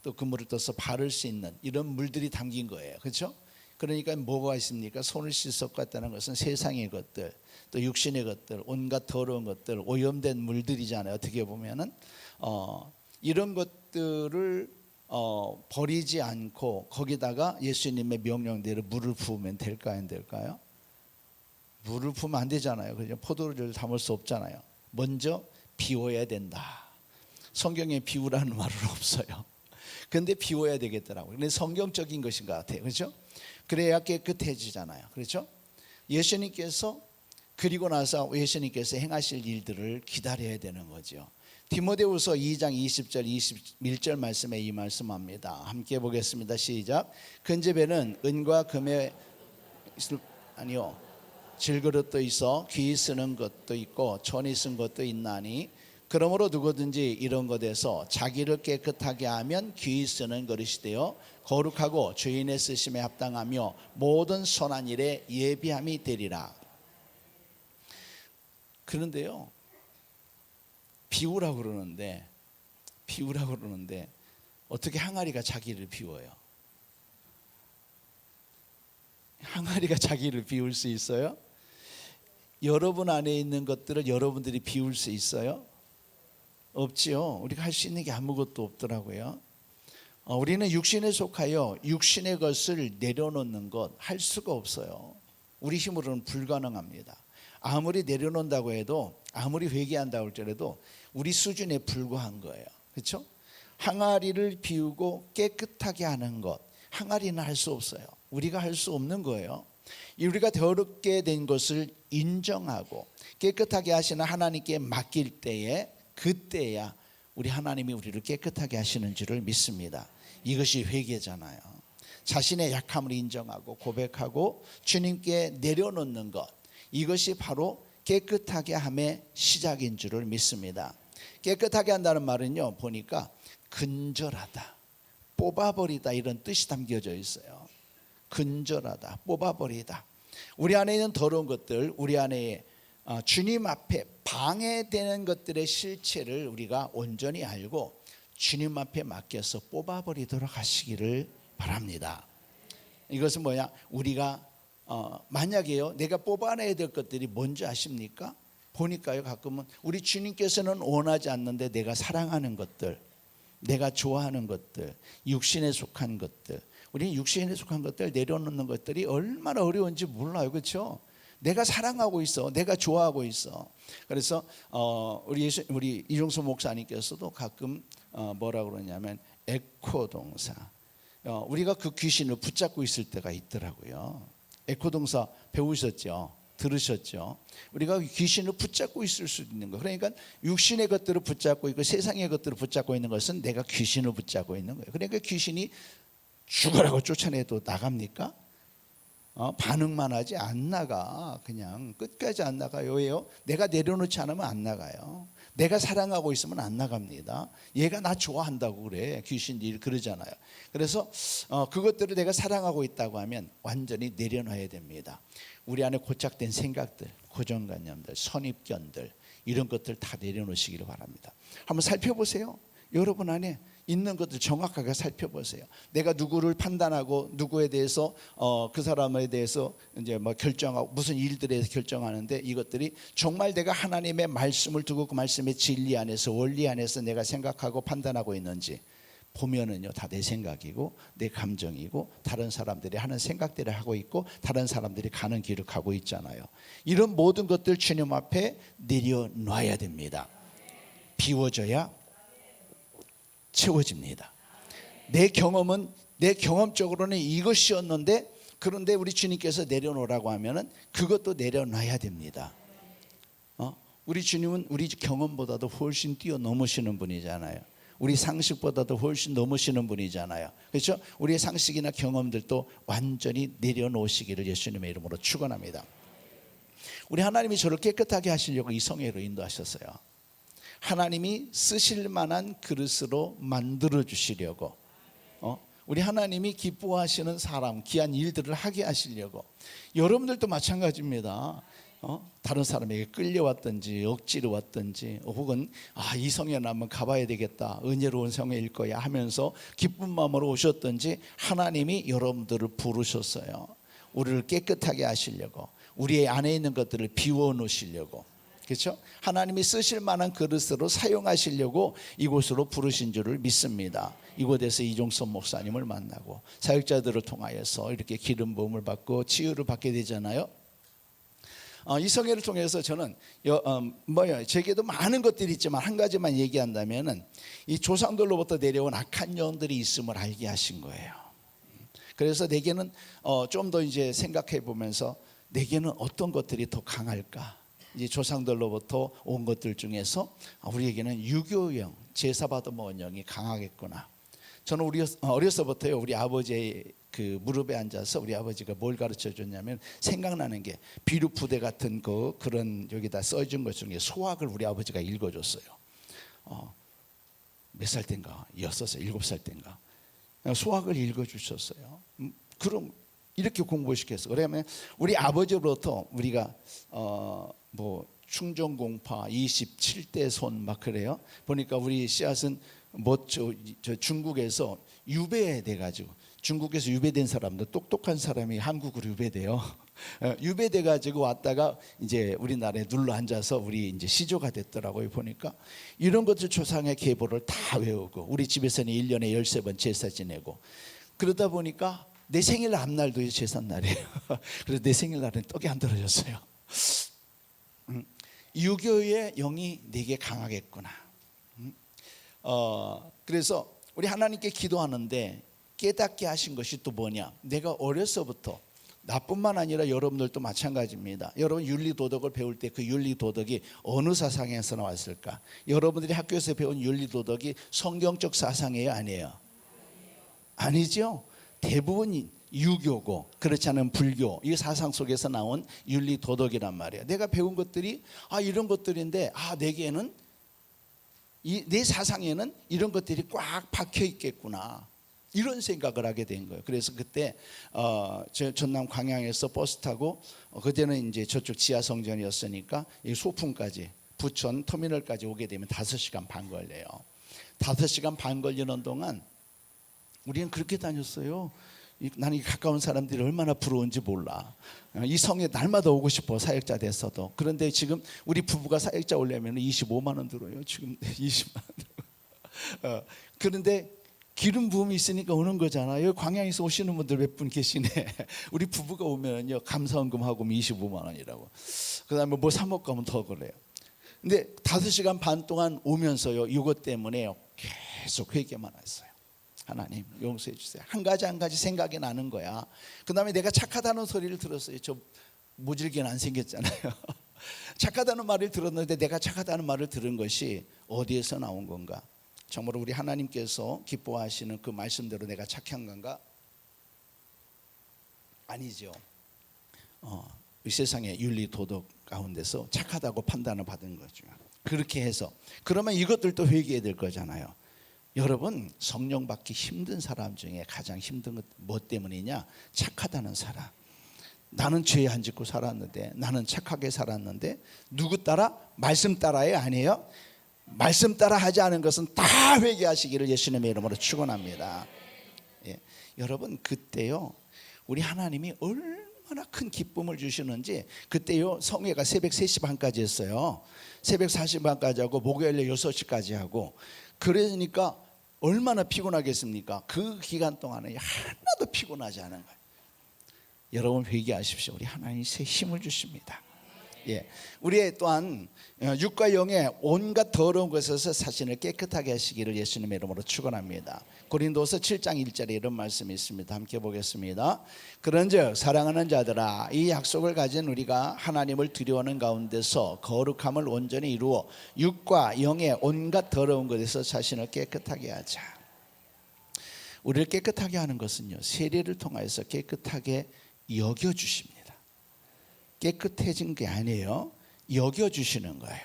또 그 물을 떠서 바를 수 있는 이런 물들이 담긴 거예요. 그렇죠? 그러니까 뭐가 있습니까? 손을 씻었다는 것은 세상의 것들, 또 육신의 것들, 온갖 더러운 것들, 오염된 물들이잖아요. 어떻게 보면은 이런 것들을 버리지 않고 거기다가 예수님의 명령대로 물을 부으면 될까요, 안 될까요? 물을 부으면 안 되잖아요. 그죠? 포도주를 담을 수 없잖아요. 먼저 비워야 된다. 성경에 비우라는 말은 없어요. 근데 비워야 되겠더라고요. 근데 성경적인 것인 것 같아요. 그렇죠? 그래야 깨끗해지잖아요. 그렇죠? 예수님께서 그리고 나서 예수님께서 행하실 일들을 기다려야 되는 거죠. 디모데후서 2장 20절 21절 말씀에 이 말씀합니다. 함께 보겠습니다. 시작. 근접에는 은과 금의 질그릇도 있어 귀 쓰는 것도 있고 천이 쓴 것도 있나니, 그러므로 누구든지 이런 것에서 자기를 깨끗하게 하면 귀 쓰는 그릇이 되어 거룩하고 주인의 쓰심에 합당하며 모든 선한 일에 예비함이 되리라. 그런데요, 비우라고 그러는데 어떻게 항아리가 자기를 비워요? 항아리가 자기를 비울 수 있어요? 여러분 안에 있는 것들을 여러분들이 비울 수 있어요? 없지요. 우리가 할 수 있는 게 아무것도 없더라고요. 우리는 육신에 속하여 육신의 것을 내려놓는 것 할 수가 없어요. 우리 힘으로는 불가능합니다. 아무리 내려놓는다고 해도, 아무리 회개한다고 할지라도 우리 수준에 불과한 거예요. 그렇죠? 항아리를 비우고 깨끗하게 하는 것, 항아리는 할 수 없어요. 우리가 할 수 없는 거예요. 우리가 더럽게 된 것을 인정하고 깨끗하게 하시는 하나님께 맡길 때에, 그때야 우리 하나님이 우리를 깨끗하게 하시는 줄을 믿습니다. 이것이 회개잖아요. 자신의 약함을 인정하고 고백하고 주님께 내려놓는 것, 이것이 바로 깨끗하게 함의 시작인 줄을 믿습니다. 깨끗하게 한다는 말은요, 보니까 근절하다, 뽑아버리다, 이런 뜻이 담겨져 있어요. 근절하다, 뽑아버리다. 우리 안에 있는 더러운 것들, 우리 안에 주님 앞에 방해되는 것들의 실체를 우리가 온전히 알고 주님 앞에 맡겨서 뽑아버리도록 하시기를 바랍니다. 이것은 뭐냐? 우리가 만약에요, 내가 뽑아내야 될 것들이 뭔지 아십니까? 보니까요, 가끔은 우리 주님께서는 원하지 않는데 내가 사랑하는 것들, 내가 좋아하는 것들, 육신에 속한 것들, 우리 육신에 속한 것들 내려놓는 것들이 얼마나 어려운지 몰라요. 그렇죠? 내가 사랑하고 있어, 내가 좋아하고 있어. 그래서 우리 이종수 목사님께서도 가끔 뭐라 그러냐면 에코 동사, 우리가 그 귀신을 붙잡고 있을 때가 있더라고요. 에코 동사 배우셨죠? 들으셨죠? 우리가 귀신을 붙잡고 있을 수 있는 거. 그러니까 육신의 것들을 붙잡고 있고 세상의 것들을 붙잡고 있는 것은 내가 귀신을 붙잡고 있는 거예요. 그러니까 귀신이 죽으라고 쫓아내도 나갑니까? 반응만 하지 안 나가. 그냥 끝까지 안 나가요. 왜요? 내가 내려놓지 않으면 안 나가요. 내가 사랑하고 있으면 안 나갑니다. 얘가 나 좋아한다고 그래. 귀신들이 그러잖아요. 그래서 그것들을 내가 사랑하고 있다고 하면 완전히 내려놔야 됩니다. 우리 안에 고착된 생각들, 고정관념들, 선입견들, 이런 것들 다 내려놓으시기를 바랍니다. 한번 살펴보세요. 여러분 안에 있는 것들 정확하게 살펴보세요. 내가 누구를 판단하고 누구에 대해서 그 사람에 대해서 이제 뭐 결정하고 무슨 일들에 대해서 결정하는데, 이것들이 정말 내가 하나님의 말씀을 두고 그 말씀의 진리 안에서, 원리 안에서 내가 생각하고 판단하고 있는지 보면은요, 다 내 생각이고 내 감정이고 다른 사람들이 하는 생각들을 하고 있고 다른 사람들이 가는 길을 가고 있잖아요. 이런 모든 것들 주님 앞에 내려놔야 됩니다. 비워져야 채워집니다. 내 경험은, 내 경험적으로는 이것이었는데, 그런데 우리 주님께서 내려놓으라고 하면은 그것도 내려놔야 됩니다. 우리 주님은 우리 경험보다도 훨씬 뛰어넘으시는 분이잖아요. 우리 상식보다도 훨씬 넘으시는 분이잖아요. 그렇죠? 우리의 상식이나 경험들도 완전히 내려놓으시기를 예수님의 이름으로 축원합니다. 우리 하나님이 저를 깨끗하게 하시려고 이 성회로 인도하셨어요. 하나님이 쓰실 만한 그릇으로 만들어 주시려고, 우리 하나님이 기뻐하시는 사람, 귀한 일들을 하게 하시려고. 여러분들도 마찬가지입니다. 다른 사람에게 끌려왔든지 억지로 왔든지, 혹은 이 성회는 한번 가봐야 되겠다, 은혜로운 성회일 거야 하면서 기쁜 마음으로 오셨든지, 하나님이 여러분들을 부르셨어요. 우리를 깨끗하게 하시려고, 우리 안에 있는 것들을 비워 놓으시려고. 그렇죠? 하나님이 쓰실 만한 그릇으로 사용하시려고 이곳으로 부르신 줄을 믿습니다. 이곳에서 이종섭 목사님을 만나고 사역자들을 통하여서 이렇게 기름 부음을 받고 치유를 받게 되잖아요. 이 성회를 통해서 저는 제게도 많은 것들이 있지만 한 가지만 얘기한다면은, 이 조상들로부터 내려온 악한 영들이 있음을 알게 하신 거예요. 그래서 내게는 좀 더 이제 생각해 보면서, 내게는 어떤 것들이 더 강할까? 이제 조상들로부터 온 것들 중에서 우리에게는 유교영, 제사받아 먹은 영이 강하겠구나. 저는 어려서부터요, 우리 아버지의 그 무릎에 앉아서 우리 아버지가 뭘 가르쳐 줬냐면, 생각나는 게 비루푸대 같은 그런 여기다 써준 것 중에 소학을 우리 아버지가 읽어줬어요. 몇 살 때인가, 6살, 7살 때인가 소학을 읽어주셨어요. 그럼 이렇게 공부시켰어. 그러면 우리 아버지로부터 우리가 충정공파 27대 손 막 그래요. 보니까 우리 씨앗은 저 중국에서 유배돼 가지고, 중국에서 유배된 사람들, 똑똑한 사람이 한국으로 유배돼요. 유배돼 가지고 왔다가 이제 우리나라에 눌러 앉아서 우리 이제 시조가 됐더라고요. 보니까 이런 것들 조상의 계보를 다 외우고, 우리 집에서는 1년에 13번 제사 지내고, 그러다 보니까 내 생일 앞날도 제삿날이에요. 그래서 내 생일날은 떡이 안 떨어졌어요. 유교의 영이 내게 강하겠구나. 그래서 우리 하나님께 기도하는데 깨닫게 하신 것이 또 뭐냐? 내가 어려서부터, 나뿐만 아니라 여러분들도 마찬가지입니다. 여러분 윤리도덕을 배울 때 그 윤리도덕이 어느 사상에서 나왔을까? 여러분들이 학교에서 배운 윤리도덕이 성경적 사상이에요, 아니에요? 아니죠. 대부분 유교고 그렇지 않은 불교, 이 사상 속에서 나온 윤리도덕이란 말이에요. 내가 배운 것들이 이런 것들인데 내게는 내 사상에는 이런 것들이 꽉 박혀 있겠구나, 이런 생각을 하게 된 거예요. 그래서 그때 저 전남 광양에서 버스 타고 그때는 이제 저쪽 지하 성전이었으니까 이 소풍까지 부천 터미널까지 오게 되면 5시간 반 걸려요. 5시간 반 걸리는 동안 우리는 그렇게 다녔어요. 나는 이 가까운 사람들이 얼마나 부러운지 몰라. 이 성에 날마다 오고 싶어, 사역자 됐어도. 그런데 지금 우리 부부가 사역자 오려면 25만 원 들어요. 지금 20만 원. 그런데 기름 부음이 있으니까 오는 거잖아요. 광양에서 오시는 분들 몇 분 계시네. 우리 부부가 오면요, 감사원금 하고 25만 원이라고. 그다음에 뭐 사 먹고 가면 더 그래요. 근데 5시간 반 동안 오면서요, 이것 때문에 계속 회개만 했어요. 하나님 용서해 주세요. 한 가지 생각이 나는 거야. 그다음에 내가 착하다는 소리를 들었어요. 저 모질게는 안 생겼잖아요. 착하다는 말을 들었는데 내가 착하다는 말을 들은 것이 어디에서 나온 건가? 정말 우리 하나님께서 기뻐하시는 그 말씀대로 내가 착한 건가? 아니죠. 이 세상의 윤리 도덕 가운데서 착하다고 판단을 받은 거죠. 그렇게 해서 그러면 이것들도 회개해야 될 거잖아요. 여러분, 성령 받기 힘든 사람 중에 가장 힘든 것 뭐 때문이냐? 착하다는 사람. 나는 죄 안 짓고 살았는데, 나는 착하게 살았는데, 누구 따라? 말씀 따라요? 아니에요? 말씀 따라 하지 않은 것은 다 회개하시기를 예수님의 이름으로 축원합니다. 예. 여러분, 그때요, 우리 하나님이 얼마나 큰 기쁨을 주시는지. 그때요, 성회가 새벽 3시 반까지 했어요. 새벽 4시 반까지 하고 목요일에 6시까지 하고. 그러니까 얼마나 피곤하겠습니까? 그 기간 동안에 하나도 피곤하지 않은 거예요. 여러분 회개하십시오. 우리 하나님이 새 힘을 주십니다. 예, 우리 또한 육과 영의 온갖 더러운 것에서 자신을 깨끗하게 하시기를 예수님의 이름으로 축원합니다. 고린도서 7장 1절에 이런 말씀이 있습니다. 함께 보겠습니다. 그런즉 사랑하는 자들아, 이 약속을 가진 우리가 하나님을 두려워하는 가운데서 거룩함을 온전히 이루어 육과 영의 온갖 더러운 것에서 자신을 깨끗하게 하자. 우리를 깨끗하게 하는 것은요, 세례를 통하여서 깨끗하게 여겨주십니다. 깨끗해진 게 아니에요. 여겨주시는 거예요.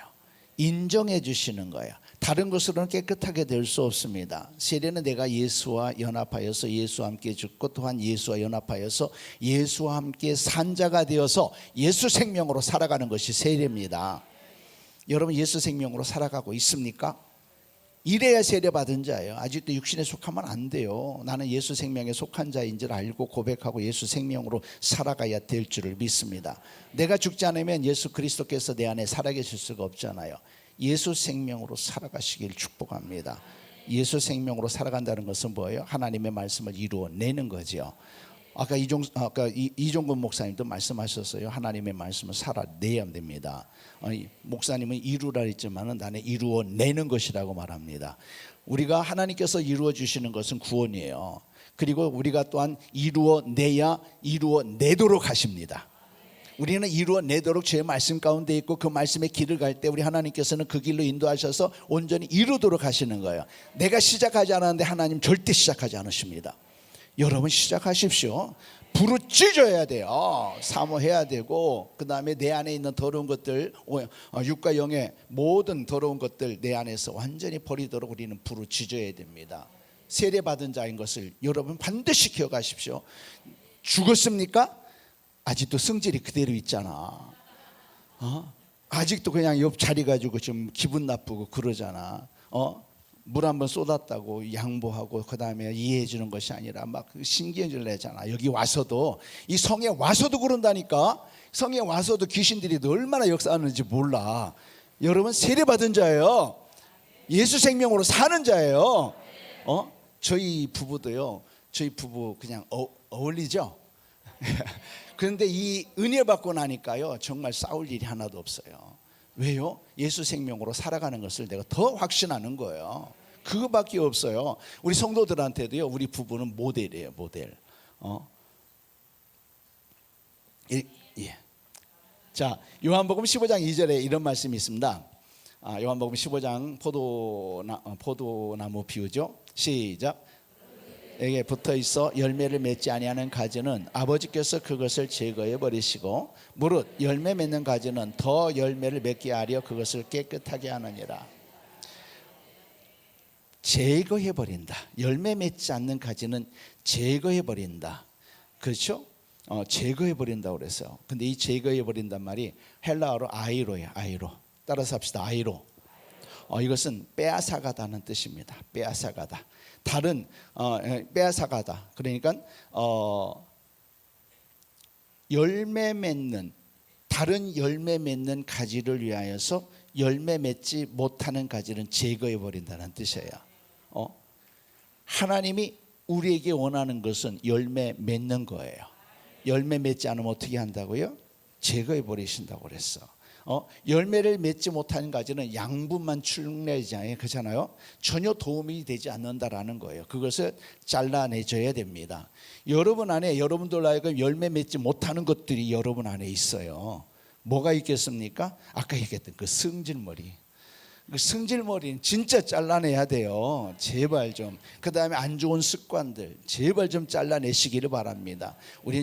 인정해 주시는 거예요. 다른 것으로는 깨끗하게 될 수 없습니다. 세례는 내가 예수와 연합하여서 예수와 함께 죽고 또한 예수와 연합하여서 예수와 함께 산 자가 되어서 예수 생명으로 살아가는 것이 세례입니다. 여러분 예수 생명으로 살아가고 있습니까? 이래야 세례받은 자예요. 아직도 육신에 속하면 안 돼요. 나는 예수 생명에 속한 자인 줄 알고 고백하고 예수 생명으로 살아가야 될 줄을 믿습니다. 내가 죽지 않으면 예수 그리스도께서 내 안에 살아계실 수가 없잖아요. 예수 생명으로 살아가시길 축복합니다. 예수 생명으로 살아간다는 것은 뭐예요? 하나님의 말씀을 이루어내는 거죠. 아까 이종근 목사님도 말씀하셨어요. 하나님의 말씀을 살아내야 됩니다. 목사님은 이루라 했지만 나는 이루어내는 것이라고 말합니다. 우리가 하나님께서 이루어 주시는 것은 구원이에요. 그리고 우리가 또한 이루어내야 이루어내도록 하십니다. 우리는 이루어내도록 주의 말씀 가운데 있고 그 말씀의 길을 갈 때 우리 하나님께서는 그 길로 인도하셔서 온전히 이루도록 하시는 거예요. 내가 시작하지 않았는데 하나님 절대 시작하지 않으십니다. 여러분 시작하십시오. 부르짖어야 돼요. 사모해야 되고 그 다음에 내 안에 있는 더러운 것들, 육과 영의 모든 더러운 것들 내 안에서 완전히 버리도록 우리는 부르짖어야 됩니다. 세례받은 자인 것을 여러분 반드시 기억하십시오. 죽었습니까? 아직도 성질이 그대로 있잖아. 아직도 그냥 옆 자리 가지고 좀 기분 나쁘고 그러잖아. 물 한번 쏟았다고 양보하고 그 다음에 이해해 주는 것이 아니라 막 신경질 내잖아. 여기 와서도 이 성에 와서도 그런다니까. 성에 와서도 귀신들이 얼마나 역사하는지 몰라. 여러분 세례받은 자예요. 예수 생명으로 사는 자예요. 저희 부부도요. 저희 부부 그냥 어울리죠. 그런데 이 은혜 받고 나니까요 정말 싸울 일이 하나도 없어요. 왜요? 예수 생명으로 살아가는 것을 내가 더 확신하는 거예요. 그거밖에 없어요. 우리 성도들한테도요. 우리 부부는 모델이에요. 모델. 예. 자, 요한복음 15장 2절에 이런 말씀이 있습니다. 요한복음 15장 포도나무 비유죠. 시작. 에게 붙어 있어 열매를 맺지 아니하는 가지는 아버지께서 그것을 제거해 버리시고 무릇 열매 맺는 가지는 더 열매를 맺게 하려 그것을 깨끗하게 하느니라. 제거해 버린다. 열매 맺지 않는 가지는 제거해 버린다. 그렇죠? 제거해 버린다고 그랬어요. 근데 이 제거해 버린단 말이 헬라어로 아이로예요. 아이로. 따라서 합시다. 아이로. 이것은 빼앗아가다는 뜻입니다. 빼앗아가다. 다른 빼앗아가다. 그러니까 열매 맺는 다른 열매 맺는 가지를 위하여서 열매 맺지 못하는 가지는 제거해 버린다는 뜻이에요. 하나님이 우리에게 원하는 것은 열매 맺는 거예요. 열매 맺지 않으면 어떻게 한다고요? 제거해 버리신다고 그랬어. 열매를 맺지 못하는 가지는 양분만 축내잖아요. 그렇잖아요. 전혀 도움이 되지 않는다라는 거예요. 그것을 잘라내줘야 됩니다. 여러분 안에 여러분들 하여금 열매 맺지 못하는 것들이 여러분 안에 있어요. 뭐가 있겠습니까? 아까 얘기했던 그 승질머리. 그 승질머리는 진짜 잘라내야 돼요. 제발 좀. 그 다음에 안 좋은 습관들 제발 좀 잘라내시기를 바랍니다.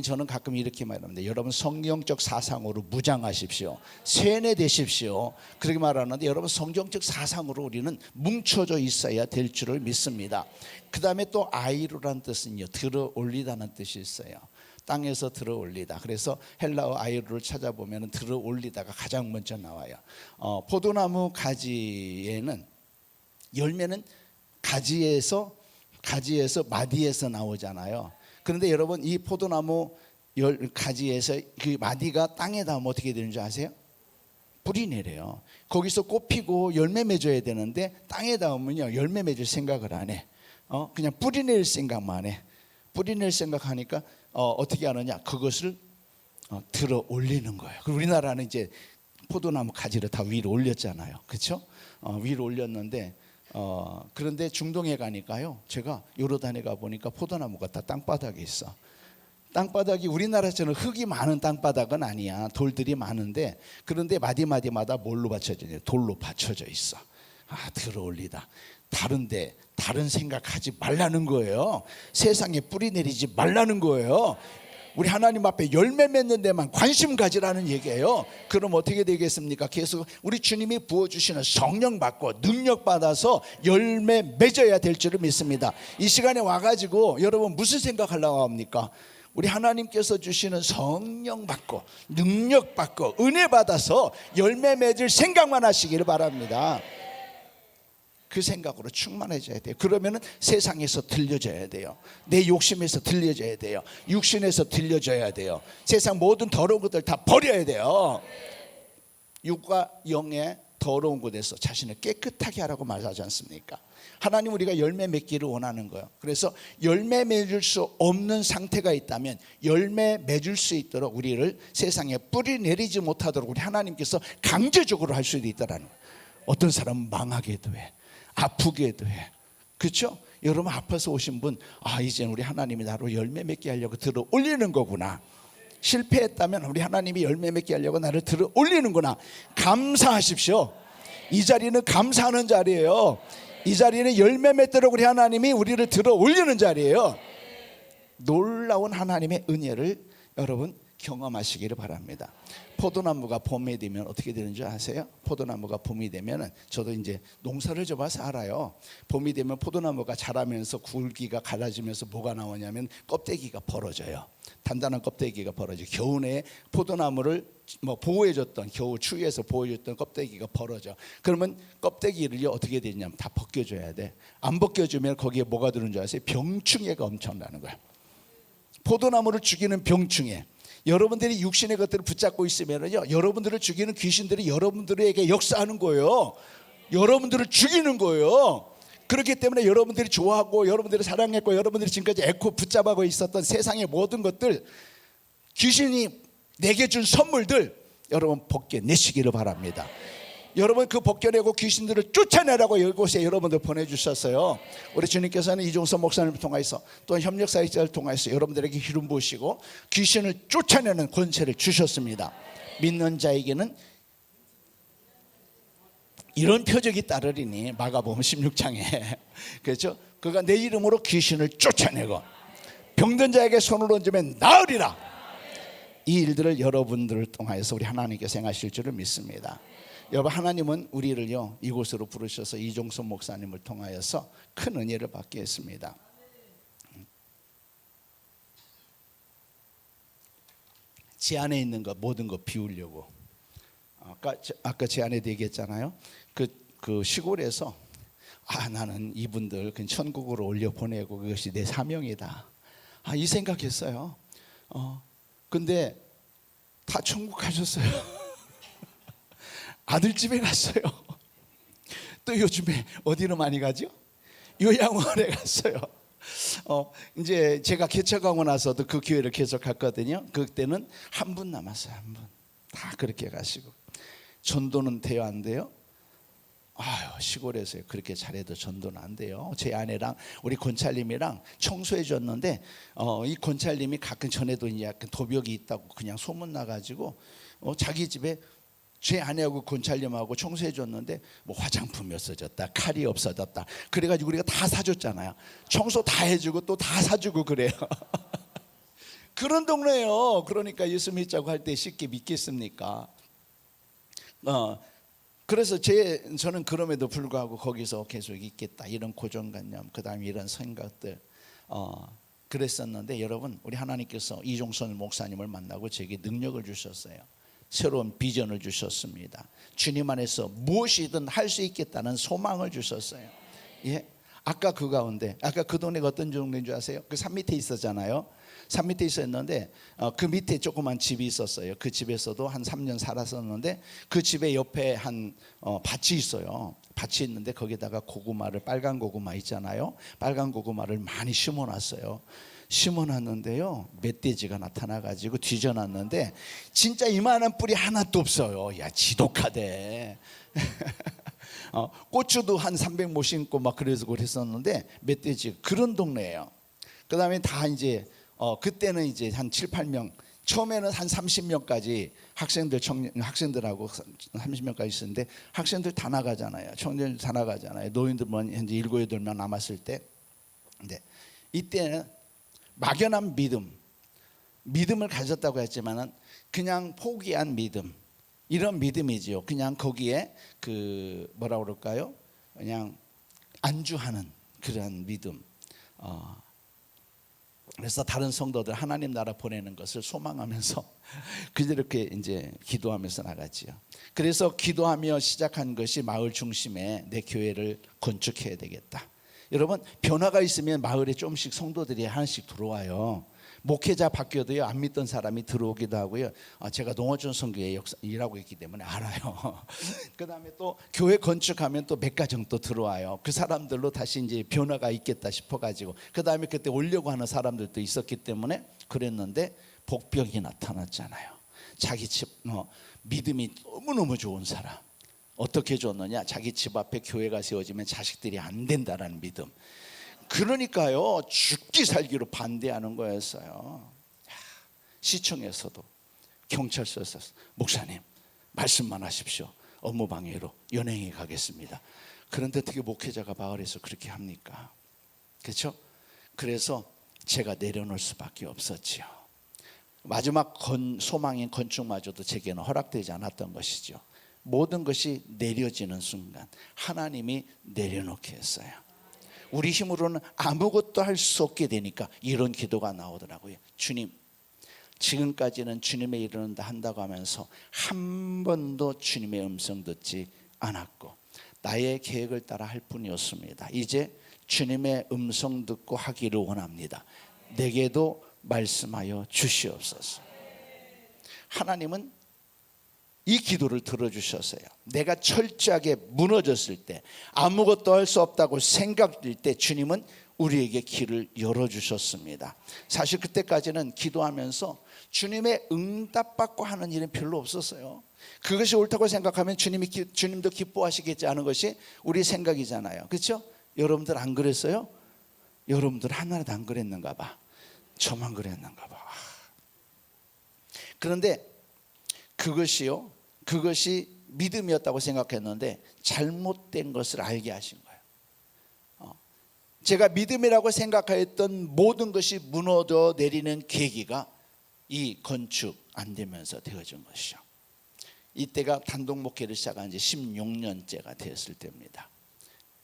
저는 가끔 이렇게 말합니다. 여러분 성경적 사상으로 무장하십시오. 세뇌되십시오. 그렇게 말하는데 여러분 성경적 사상으로 우리는 뭉쳐져 있어야 될 줄을 믿습니다. 그 다음에 또 아이로란 뜻은요, 들어 올리다는 뜻이 있어요. 땅에서 들어 올리다. 그래서 헬라어 아이로를 찾아보면 들어 올리다가 가장 먼저 나와요. 포도나무 가지에는 열매는 가지에서 마디에서 나오잖아요. 그런데 여러분 이 포도나무 가지에서 그 마디가 땅에 닿으면 어떻게 되는 줄 아세요? 뿌리 내려요. 거기서 꽃 피고 열매 맺어야 되는데 땅에 닿으면요 열매 맺을 생각을 안 해. 그냥 뿌리 낼 생각만 해. 뿌리 낼 생각하니까 어떻게 하느냐? 그것을 들어 올리는 거예요. 우리나라는 이제 포도나무 가지를 다 위로 올렸잖아요. 그렇죠? 위로 올렸는데 그런데 중동에 가니까요. 제가 요르단에 가 보니까 포도나무가 다 땅바닥에 있어. 땅바닥이 우리나라처럼 흙이 많은 땅바닥은 아니야. 돌들이 많은데 그런데 마디마디마다 뭘로 받쳐져 있냐? 돌로 받쳐져 있어. 들어 올리다. 다른 생각하지 말라는 거예요. 세상에 뿌리 내리지 말라는 거예요. 우리 하나님 앞에 열매 맺는 데만 관심 가지라는 얘기예요. 그럼 어떻게 되겠습니까? 계속 우리 주님이 부어주시는 성령 받고 능력 받아서 열매 맺어야 될 줄을 믿습니다. 이 시간에 와가지고 여러분 무슨 생각하려고 합니까? 우리 하나님께서 주시는 성령 받고 능력 받고 은혜 받아서 열매 맺을 생각만 하시기를 바랍니다. 그 생각으로 충만해져야 돼요. 그러면 세상에서 들려져야 돼요. 내 욕심에서 들려져야 돼요. 육신에서 들려져야 돼요. 세상 모든 더러운 것들 다 버려야 돼요. 육과 영의 더러운 곳에서 자신을 깨끗하게 하라고 말하지 않습니까? 하나님 우리가 열매 맺기를 원하는 거예요. 그래서 열매 맺을 수 없는 상태가 있다면 열매 맺을 수 있도록 우리를 세상에 뿌리 내리지 못하도록 우리 하나님께서 강제적으로 할 수도 있다라는 거예요. 어떤 사람은 망하게도 해. 아프게도 해. 그렇죠? 여러분 아파서 오신 분, 이제는 우리 하나님이 나로 열매 맺게 하려고 들어 올리는 거구나. 실패했다면 우리 하나님이 열매 맺게 하려고 나를 들어 올리는구나. 감사하십시오. 이 자리는 감사하는 자리예요. 이 자리는 열매 맺도록 우리 하나님이 우리를 들어 올리는 자리예요. 놀라운 하나님의 은혜를 여러분 경험하시기를 바랍니다. 포도나무가 봄이 되면 어떻게 되는 줄 아세요? 포도나무가 봄이 되면 저도 이제 농사를 져봐서 알아요. 봄이 되면 포도나무가 자라면서 굵기가 갈라지면서 뭐가 나오냐면 껍데기가 벌어져요. 단단한 껍데기가 벌어져. 겨우내 포도나무를 보호해줬던 겨우 추위에서 보호해줬던 껍데기가 벌어져. 그러면 껍데기를 어떻게 되냐면 다 벗겨줘야 돼. 안 벗겨주면 거기에 뭐가 드는 줄 아세요? 병충해가 엄청나는 거야. 포도나무를 죽이는 병충해. 여러분들이 육신의 것들을 붙잡고 있으면요, 여러분들을 죽이는 귀신들이 여러분들에게 역사하는 거예요. 여러분들을 죽이는 거예요. 그렇기 때문에 여러분들이 좋아하고 여러분들이 사랑했고 여러분들이 지금까지 애코 붙잡고 있었던 세상의 모든 것들, 귀신이 내게 준 선물들 여러분 벗겨내시기를 바랍니다. 여러분 그 벗겨내고 귀신들을 쫓아내라고 이곳에 여러분들 보내주셨어요. 우리 주님께서는 이종선 목사님을 통해서 또 협력사역자를 통해서 여러분들에게 기름 부으시고 귀신을 쫓아내는 권세를 주셨습니다. 믿는 자에게는 이런 표적이 따르리니 마가복음 16장에 그렇죠? 그가 내 이름으로 귀신을 쫓아내고 병든 자에게 손을 얹으면 나으리라. 이 일들을 여러분들을 통하여서 우리 하나님께서 행하실 줄을 믿습니다. 여러분 하나님은 우리를요 이곳으로 부르셔서 이종선 목사님을 통하여서 큰 은혜를 받게 했습니다. 제 안에 있는 것 모든 것 비우려고 아까 제 안에도 얘기했잖아요. 그 시골에서 나는 이분들 그 천국으로 올려 보내고 그것이 내 사명이다. 이 생각했어요. 근데 다 천국 가셨어요. 아들 집에 갔어요. 또 요즘에 어디로 많이 가죠? 요양원에 갔어요. 이제 제가 개척하고 나서도 그 교회를 계속 갔거든요. 그때는 한 분 남았어요. 한 분. 다 그렇게 가시고. 전도는 돼요, 안 돼요? 시골에서 그렇게 잘해도 전도는 안 돼요. 제 아내랑 우리 권찰님이랑 청소해 줬는데 이 권찰님이 가끔 전에도 이제 약간 도벽이 있다고 그냥 소문 나가지고 자기 집에 제 아내하고 권찰님하고 청소해 줬는데 뭐 화장품이 없어졌다, 칼이 없어졌다. 그래가지고 우리가 다 사줬잖아요. 청소 다 해주고 또 다 사주고 그래요. 그런 동네예요. 그러니까 예수 믿자고 할 때 쉽게 믿겠습니까? 그래서 저는 그럼에도 불구하고 거기서 계속 있겠다 이런 고정관념, 그다음에 이런 생각들 그랬었는데 여러분 우리 하나님께서 이종선 목사님을 만나고 제게 능력을 주셨어요. 새로운 비전을 주셨습니다. 주님 안에서 무엇이든 할 수 있겠다는 소망을 주셨어요. 예, 아까 그 가운데 아까 그 동네가 어떤 동네인 줄 아세요? 그 산 밑에 있었잖아요. 산 밑에 있었는데 그 밑에 조그만 집이 있었어요. 그 집에서도 한 3년 살았었는데 그 집에 옆에 한 밭이 있어요. 밭이 있는데 거기다가 고구마를 빨간 고구마 있잖아요. 빨간 고구마를 많이 심어놨어요. 심어놨는데요 멧돼지가 나타나가지고 뒤져놨는데 진짜 이만한 뿔이 하나도 없어요. 야 지독하대. 고추도 한 300모 심고 막 그래서 그랬었는데 멧돼지 그런 동네예요. 그 다음에 다 이제 그때는 이제 한 7, 8명 처음에는 한 30명까지 학생들하고 30명까지 있었는데 학생들 다 나가잖아요. 청년들 다 나가잖아요. 노인들만 현재 7, 8명 남았을 때 근데 이때는 막연한 믿음을 가졌다고 했지만은 그냥 포기한 믿음 이런 믿음이지요. 그냥 거기에 그 뭐라 그럴까요? 그냥 안주하는 그런 믿음. 그래서 다른 성도들 하나님 나라 보내는 것을 소망하면서 그렇게 이제 기도하면서 나갔지요. 그래서 기도하며 시작한 것이 마을 중심에 내 교회를 건축해야 되겠다. 여러분 변화가 있으면 마을에 조금씩 성도들이 하나씩 들어와요. 목회자 바뀌어도요 안 믿던 사람이 들어오기도 하고요. 제가 농어촌 선교회 일하고 있기 때문에 알아요. 그 다음에 또 교회 건축하면 또 몇 가정 또 들어와요. 그 사람들로 다시 이제 변화가 있겠다 싶어가지고 그 다음에 그때 오려고 하는 사람들도 있었기 때문에 그랬는데 복병이 나타났잖아요. 자기 집 믿음이 너무너무 좋은 사람 어떻게 줬느냐? 자기 집 앞에 교회가 세워지면 자식들이 안 된다라는 믿음. 그러니까요 죽기 살기로 반대하는 거였어요. 시청에서도 경찰서에서 목사님 말씀만 하십시오. 업무 방해로 연행해 가겠습니다. 그런데 어떻게 목회자가 마을에서 그렇게 합니까? 그렇죠? 그래서 제가 내려놓을 수밖에 없었지요. 마지막 소망인 건축마저도 제게는 허락되지 않았던 것이죠. 모든 것이 내려지는 순간 하나님이 내려놓게 했어요. 우리 힘으로는 아무것도 할 수 없게 되니까 이런 기도가 나오더라고요. 주님, 지금까지는 주님의 일을 한다고 하면서 한 번도 주님의 음성 듣지 않았고 나의 계획을 따라 할 뿐이었습니다. 이제 주님의 음성 듣고 하기를 원합니다. 내게도 말씀하여 주시옵소서. 하나님은 이 기도를 들어주셨어요. 내가 철저하게 무너졌을 때 아무것도 할 수 없다고 생각될 때 주님은 우리에게 길을 열어주셨습니다. 사실 그때까지는 기도하면서 주님의 응답받고 하는 일은 별로 없었어요. 그것이 옳다고 생각하면 주님도 기뻐하시겠지 하는 것이 우리 생각이잖아요. 그렇죠? 여러분들 안 그랬어요? 여러분들 하나도 안 그랬는가 봐. 저만 그랬는가 봐. 그런데 그것이 믿음이었다고 생각했는데 잘못된 것을 알게 하신 거예요. 제가 믿음이라고 생각했던 모든 것이 무너져 내리는 계기가 이 건축 안 되면서 되어진 것이죠. 이때가 단독 목회를 시작한 지 16년째가 되었을 때입니다.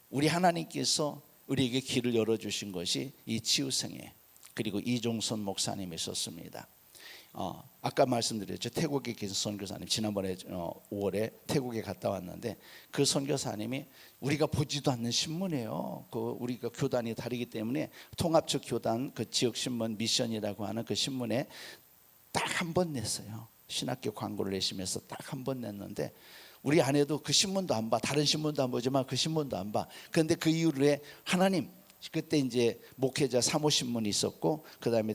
우리 하나님께서 우리에게 길을 열어주신 것이 이 치유성회 그리고 이종선 목사님이 있었습니다. 아까 말씀드렸죠. 태국에 계신 선교사님, 지난번에 5월에 태국에 갔다 왔는데 그 선교사님이 우리가 보지도 않는 신문이에요. 우리가 교단이 다르기 때문에 통합적 교단 그 지역 신문 미션이라고 하는 그 신문에 딱 한 번 냈어요. 신학교 광고를 내시면서 딱 한 번 냈는데 우리 아내도 그 신문도 안 봐. 다른 신문도 안 보지만 그 신문도 안 봐. 그런데 그 이후에 하나님, 그때 이제 목회자 사모 신문이 있었고 그다음에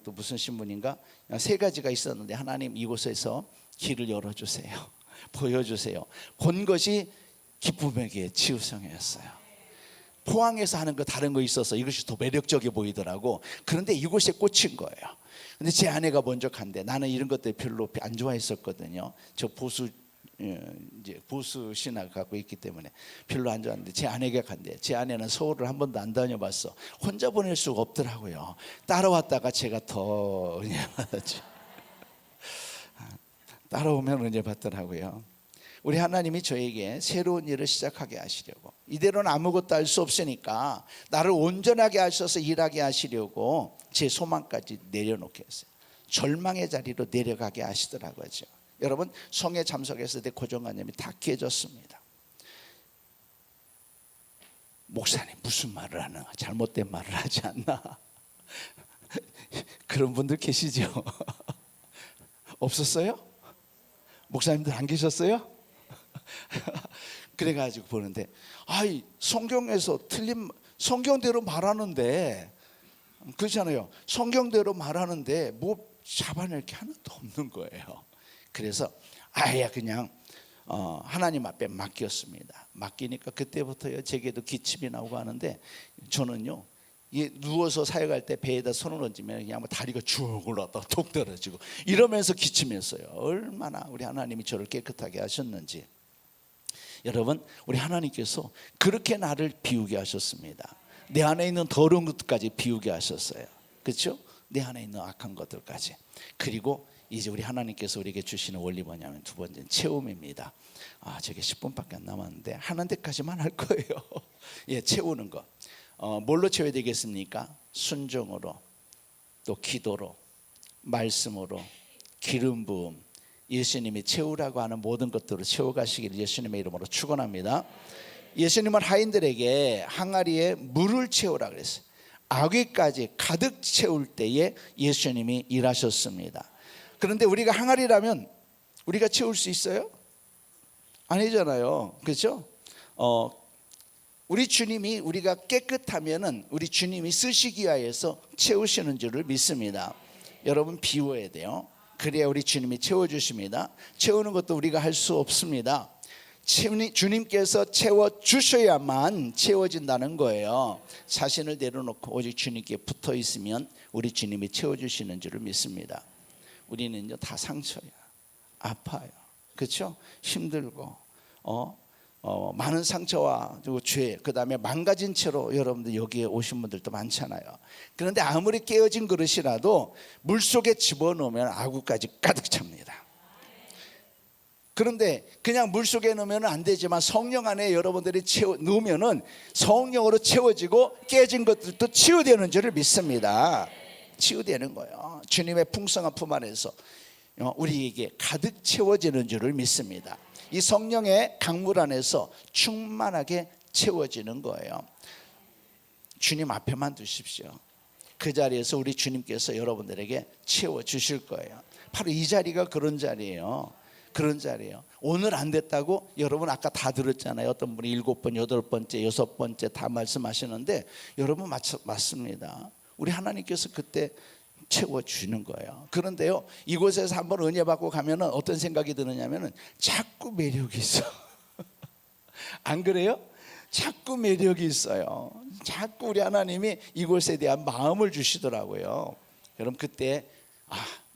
또 무슨 신문인가 3가지가 있었는데 하나님 이곳에서 길을 열어주세요. 보여주세요. 본 것이 기쁨의 길 치유성회였어요. 포항에서 하는 거 다른 거 있어서 이것이 더 매력적이 보이더라고. 그런데 이곳에 꽂힌 거예요. 근데 제 아내가 먼저 간대. 나는 이런 것들 별로 안 좋아했었거든요. 저 보수 신학을 갖고 있기 때문에 별로 안 좋아하는데 제 아내가 간대. 제 아내는 서울을 한 번도 안 다녀봤어. 혼자 보낼 수가 없더라고요. 따라왔다가 제가 더 은혜 받았죠. 따라오면 은혜 받더라고요. 우리 하나님이 저에게 새로운 일을 시작하게 하시려고, 이대로는 아무것도 할 수 없으니까 나를 온전하게 하셔서 일하게 하시려고 제 소망까지 내려놓게 했어요. 절망의 자리로 내려가게 하시더라고요. 여러분, 성에 참석했을 때 고정관념이 다 깨졌습니다. 목사님 무슨 말을 하나, 잘못된 말을 하지 않나? 그런 분들 계시죠? 없었어요? 목사님들 안 계셨어요? 그래가지고 보는데 성경에서 틀린, 성경대로 말하는데, 그렇잖아요. 성경대로 말하는데 뭐 잡아낼 게 하나도 없는 거예요. 그래서 아예 그냥 하나님 앞에 맡겼습니다. 맡기니까 그때부터요 제게도 기침이 나오고 하는데, 저는요 누워서 사역할 때 배에다 손을 얹으면 그냥 뭐 다리가 쭉 올라왔다가 톡 떨어지고 이러면서 기침했어요. 얼마나 우리 하나님이 저를 깨끗하게 하셨는지. 여러분, 우리 하나님께서 그렇게 나를 비우게 하셨습니다. 내 안에 있는 더러운 것까지 비우게 하셨어요. 그렇죠? 내 안에 있는 악한 것들까지. 그리고 이제 우리 하나님께서 우리에게 주시는 원리 뭐냐면 두 번째는 채움입니다. 저게 10분밖에 안 남았는데 하는 데까지만 할 거예요. 예, 채우는 거. 뭘로 채워야 되겠습니까? 순종으로, 또 기도로, 말씀으로, 기름 부음, 예수님이 채우라고 하는 모든 것들을 채워가시기를 예수님의 이름으로 축원합니다. 예수님은 하인들에게 항아리에 물을 채우라 그랬어요. 아귀까지 가득 채울 때에 예수님이 일하셨습니다. 그런데 우리가 항아리라면 우리가 채울 수 있어요? 아니잖아요. 그렇죠? 우리 주님이, 우리가 깨끗하면은 우리 주님이 쓰시기 위하여서 채우시는 줄을 믿습니다. 여러분, 비워야 돼요. 그래야 우리 주님이 채워주십니다. 채우는 것도 우리가 할 수 없습니다. 주님께서 채워주셔야만 채워진다는 거예요. 자신을 내려놓고 오직 주님께 붙어 있으면 우리 주님이 채워주시는 줄을 믿습니다. 우리는요 다 상처야, 아파요, 그렇죠? 힘들고 많은 상처와 그리고 죄, 그 다음에 망가진 채로 여러분들 여기에 오신 분들도 많잖아요. 그런데 아무리 깨어진 그릇이라도 물속에 집어넣으면 아구까지 가득 찹니다. 그런데 그냥 물속에 넣으면 안 되지만 성령 안에 여러분들이 넣으면 성령으로 채워지고 깨진 것들도 치유되는 줄을 믿습니다. 치유되는 거예요. 주님의 풍성한 품 안에서 우리에게 가득 채워지는 줄을 믿습니다. 이 성령의 강물 안에서 충만하게 채워지는 거예요. 주님 앞에만 두십시오. 그 자리에서 우리 주님께서 여러분들에게 채워주실 거예요. 바로 이 자리가 그런 자리예요. 그런 자리예요. 오늘 안 됐다고 여러분 아까 다 들었잖아요. 어떤 분이 7번, 8번째, 6번째 다 말씀하시는데 여러분 맞습니다. 우리 하나님께서 그때 채워주는 거예요. 그런데요, 이곳에서 한번 은혜 받고 가면 어떤 생각이 드느냐면 자꾸 매력이 있어. 안 그래요? 자꾸 매력이 있어요. 자꾸 우리 하나님이 이곳에 대한 마음을 주시더라고요. 여러분 그때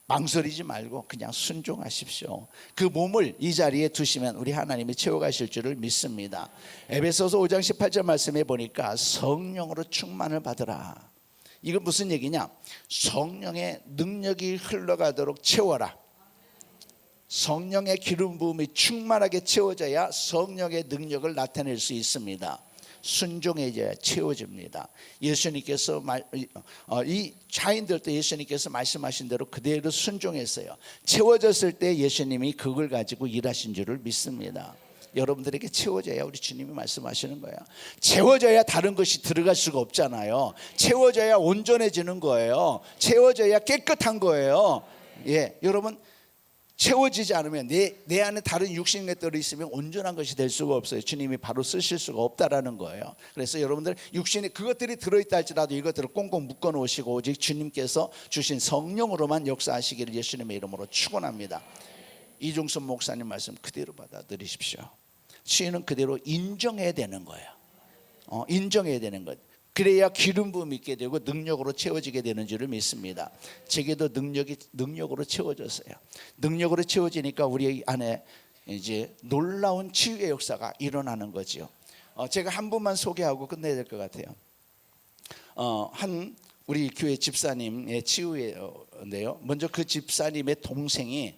망설이지 말고 그냥 순종하십시오. 그 몸을 이 자리에 두시면 우리 하나님이 채워가실 줄을 믿습니다. 에베소서 5장 18절 말씀에 보니까 성령으로 충만을 받으라. 이건 무슨 얘기냐? 성령의 능력이 흘러가도록 채워라. 성령의 기름 부음이 충만하게 채워져야 성령의 능력을 나타낼 수 있습니다. 순종해져야 채워집니다. 예수님께서 이 자인들도 예수님께서 말씀하신 대로 그대로 순종했어요. 채워졌을 때 예수님이 그걸 가지고 일하신 줄을 믿습니다. 여러분들에게 채워져야 우리 주님이 말씀하시는 거예요. 채워져야 다른 것이 들어갈 수가 없잖아요. 채워져야 온전해지는 거예요. 채워져야 깨끗한 거예요. 예, 여러분 채워지지 않으면 내 안에 다른 육신의 것들이 있으면 온전한 것이 될 수가 없어요. 주님이 바로 쓰실 수가 없다라는 거예요. 그래서 여러분들 육신에 그것들이 들어있다 할지라도 이것들을 꽁꽁 묶어 놓으시고 오직 주님께서 주신 성령으로만 역사하시기를 예수님의 이름으로 축원합니다. 이중섭 목사님 말씀 그대로 받아들이십시오. 치유는 그대로 인정해야 되는 거예요. 인정해야 되는 것. 그래야 기름 부음이 있게 되고 능력으로 채워지게 되는 줄을 믿습니다. 제게도 능력으로 채워졌어요. 능력으로 채워지니까 우리 안에 이제 놀라운 치유의 역사가 일어나는 거죠. 제가 한 분만 소개하고 끝내야 될 것 같아요. 한 우리 교회 집사님의 치유인데요. 먼저 그 집사님의 동생이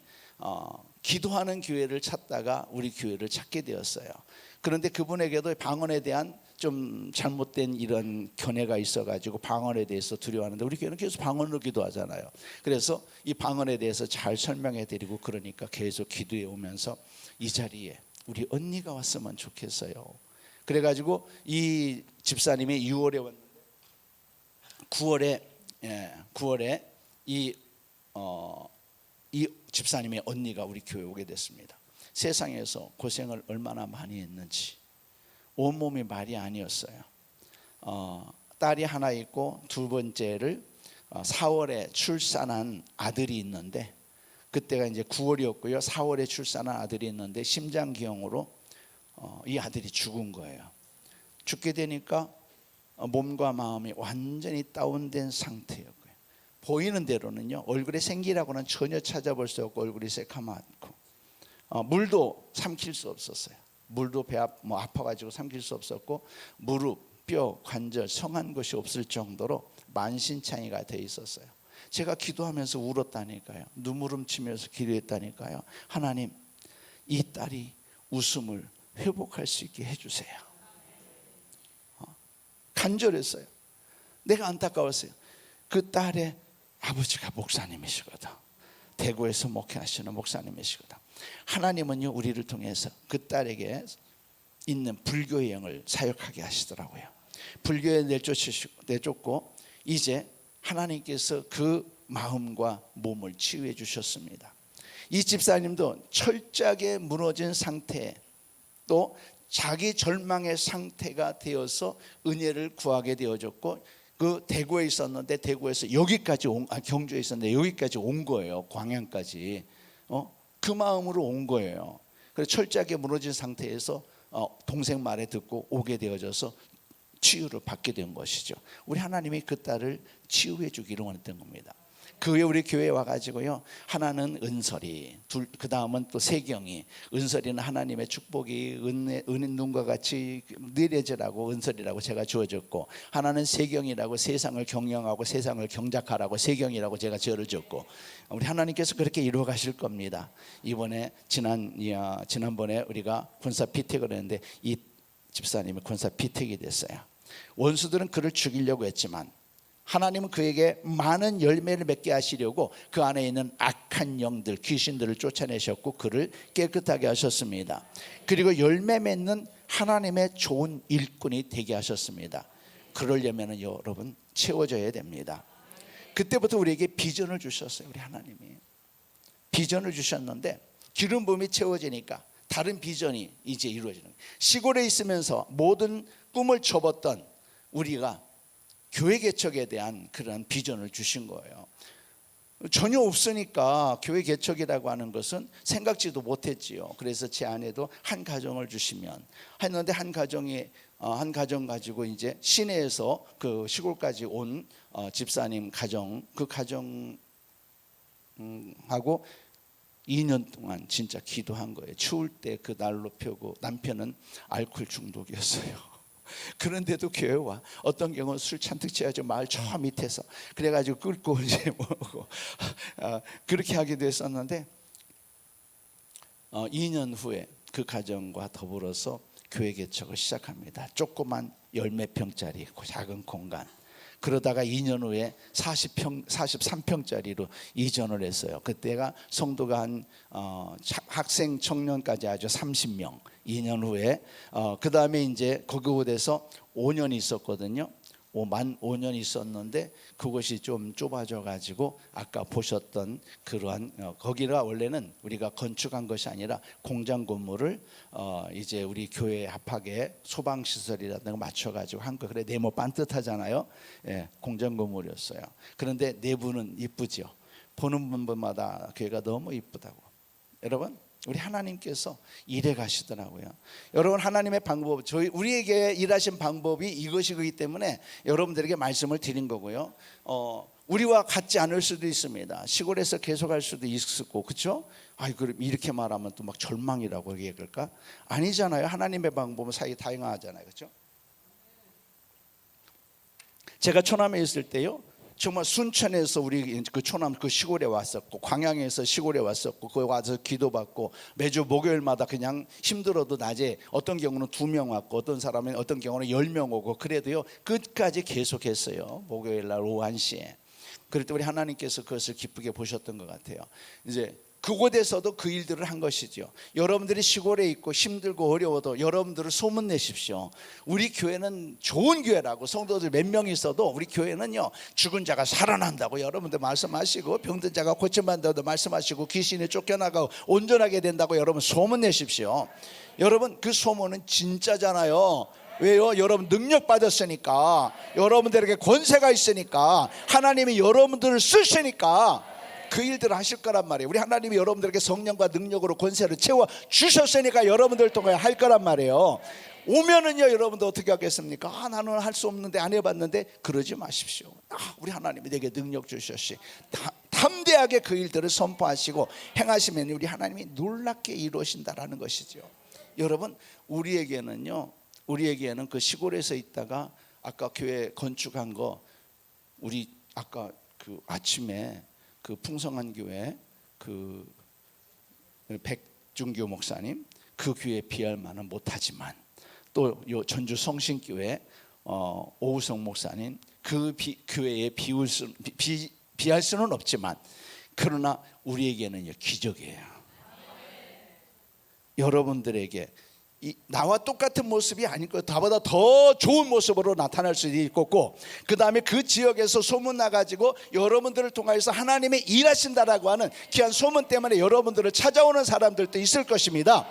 기도하는 교회를 찾다가 우리 교회를 찾게 되었어요. 그런데 그분에게도 방언에 대한 좀 잘못된 이런 견해가 있어가지고 방언에 대해서 두려워하는데 우리 교회는 계속 방언으로 기도하잖아요. 그래서 이 방언에 대해서 잘 설명해드리고 그러니까 계속 기도해 오면서 이 자리에 우리 언니가 왔으면 좋겠어요. 그래가지고 이 집사님이 6월에 왔는데 9월에 이 집사님의 언니가 우리 교회에 오게 됐습니다. 세상에서 고생을 얼마나 많이 했는지 온몸이 말이 아니었어요. 딸이 하나 있고 두 번째를 4월에 출산한 아들이 있는데 그때가 이제 9월이었고요. 4월에 출산한 아들이 있는데 심장기형으로 이 아들이 죽은 거예요. 죽게 되니까 몸과 마음이 완전히 다운된 상태였고요. 보이는 대로는요, 얼굴에 생기라고는 전혀 찾아볼 수 없고 얼굴이 새카맣고 물도 삼킬 수 없었어요. 물도 배 아파가지고 삼킬 수 없었고 무릎, 뼈, 관절 성한 것이 없을 정도로 만신창이가 돼 있었어요. 제가 기도하면서 울었다니까요. 눈물 훔치면서 기도했다니까요. 하나님, 이 딸이 웃음을 회복할 수 있게 해주세요. 간절했어요. 내가 안타까웠어요. 그 딸의 아버지가 목사님이시거든. 대구에서 목회하시는 목사님이시거든. 하나님은요 우리를 통해서 그 딸에게 있는 불교의 영을 사역하게 하시더라고요. 불교에 내쫓고 이제 하나님께서 그 마음과 몸을 치유해 주셨습니다. 이 집사님도 철저하게 무너진 상태 또 자기 절망의 상태가 되어서 은혜를 구하게 되어졌고 그 대구에 있었는데 대구에서 여기까지 경주에 있었는데 여기까지 온 거예요. 광양까지. 그 마음으로 온 거예요. 그래서 철저하게 무너진 상태에서 동생 말에 듣고 오게 되어져서 치유를 받게 된 것이죠. 우리 하나님이 그 딸을 치유해 주기를 원했던 겁니다. 그 후에 우리 교회에 와가지고요, 하나는 은설이, 그 다음은 또 세경이. 은설이는 하나님의 축복이 은인 눈과 같이 느려지라고 은설이라고 제가 주어졌고, 하나는 세경이라고 세상을 경영하고 세상을 경작하라고 세경이라고 제가 저를 줬고, 우리 하나님께서 그렇게 이루어 가실 겁니다. 이번에 지난번에 우리가 군사 피택을 했는데 이 집사님이 군사 피택이 됐어요. 원수들은 그를 죽이려고 했지만 하나님은 그에게 많은 열매를 맺게 하시려고 그 안에 있는 악한 영들, 귀신들을 쫓아내셨고 그를 깨끗하게 하셨습니다. 그리고 열매 맺는 하나님의 좋은 일꾼이 되게 하셨습니다. 그러려면 여러분 채워져야 됩니다. 그때부터 우리에게 비전을 주셨어요. 우리 하나님이 비전을 주셨는데 기름 부음이 채워지니까 다른 비전이 이제 이루어지는 거예요. 시골에 있으면서 모든 꿈을 접었던 우리가 교회 개척에 대한 그런 비전을 주신 거예요. 전혀 없으니까 교회 개척이라고 하는 것은 생각지도 못했지요. 그래서 제 아내도 한 가정을 주시면 했는데 한 가정 가지고 이제 시내에서 그 시골까지 온 집사님 가정, 그 가정 하고 2년 동안 진짜 기도한 거예요. 추울 때 그 난로 펴고, 남편은 알코올 중독이었어요. 그런데도 교회 와. 어떤 경우는 술 잔뜩 취해가지고 마을 저 밑에서 그래가지고 끓고 이제 먹고 그렇게 하기도 했었는데 2년 후에 그 가정과 더불어서 교회 개척을 시작합니다. 조그만 10몇 평짜리 작은 공간. 그러다가 2년 후에 43평짜리로 이전을 했어요. 그때가 성도가 한 학생 청년까지 아주 30명. 2년 후에 그 다음에 이제 그곳에서 5년 있었거든요. 만 5년 있었는데 그것이 좀 좁아져 가지고 아까 보셨던 그러한 거기가 원래는 우리가 건축한 것이 아니라 공장 건물을 이제 우리 교회 합하게 소방 시설이라든가 맞춰 가지고 한 거. 그래 네모 반듯하잖아요. 예, 공장 건물이었어요. 그런데 내부는 이쁘죠. 보는 분마다 교회가 너무 이쁘다고. 여러분, 우리 하나님께서 일해 가시더라고요. 여러분, 하나님의 방법, 우리에게 일하신 방법이 이것이기 때문에 여러분들에게 말씀을 드린 거고요. 우리와 같지 않을 수도 있습니다. 시골에서 계속할 수도 있고, 그렇죠? 그럼 이렇게 말하면 또 막 절망이라고 얘기할까? 아니잖아요. 하나님의 방법은 사이 다양하잖아요, 그렇죠? 제가 초남에 있을 때요, 정말 순천에서 우리 그 초남 그 시골에 왔었고, 광양에서 시골에 왔었고, 거기 와서 기도받고, 매주 목요일마다 그냥 힘들어도 낮에 어떤 경우는 2명 왔고, 어떤 사람은 어떤 경우는 10명 오고, 그래도요 끝까지 계속했어요. 목요일 날 오후 1시에. 그럴 때 우리 하나님께서 그것을 기쁘게 보셨던 것 같아요. 이제 그곳에서도 그 일들을 한 것이죠. 여러분들이 시골에 있고 힘들고 어려워도 여러분들을 소문내십시오. 우리 교회는 좋은 교회라고. 성도들 몇 명 있어도 우리 교회는요, 죽은 자가 살아난다고 여러분들 말씀하시고, 병든 자가 고침받는다고 말씀하시고, 귀신이 쫓겨나가고 온전하게 된다고 여러분 소문내십시오. 여러분, 그 소문은 진짜잖아요. 왜요? 여러분 능력 받았으니까, 여러분들에게 권세가 있으니까, 하나님이 여러분들을 쓰시니까 그 일들을 하실 거란 말이에요. 우리 하나님이 여러분들에게 성령과 능력으로 권세를 채워 주셨으니까 여러분들 통해 할 거란 말이에요. 오면은요, 여러분도 어떻게 하겠습니까? 나는 할 수 없는데, 안 해봤는데. 그러지 마십시오. 우리 하나님이 내게 능력 주셨시, 담대하게 그 일들을 선포하시고 행하시면 우리 하나님이 놀랍게 이루어진다라는 것이죠. 여러분, 우리에게는 그 시골에서 있다가 아까 교회 건축한 거, 우리 아까 그 아침에 그 풍성한 교회 그 백준교 목사님, 그 교회에 비할 만은 못하지만, 또 요 전주 성신교회 오우성 목사님, 그 교회에 비할 수는 없지만, 그러나 우리에게는 기적이에요. 여러분들에게 나와 똑같은 모습이 아닐 거예요. 나보다 더 좋은 모습으로 나타날 수도 있고, 그 다음에 그 지역에서 소문 나가지고 여러분들을 통해서 하나님이 일하신다라고 하는 귀한 소문 때문에 여러분들을 찾아오는 사람들도 있을 것입니다.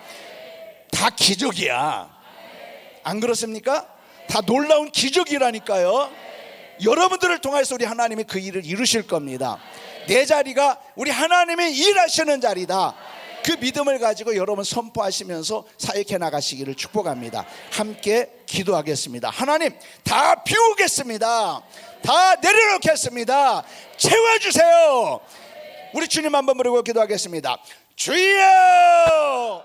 다 기적이야. 안 그렇습니까? 다 놀라운 기적이라니까요. 여러분들을 통해서 우리 하나님이 그 일을 이루실 겁니다. 내 자리가 우리 하나님이 일하시는 자리다. 그 믿음을 가지고 여러분 선포하시면서 사역해 나가시기를 축복합니다. 함께 기도하겠습니다. 하나님, 다 비우겠습니다. 다 내려놓겠습니다. 채워주세요. 우리 주님 한번 부르고 기도하겠습니다. 주여!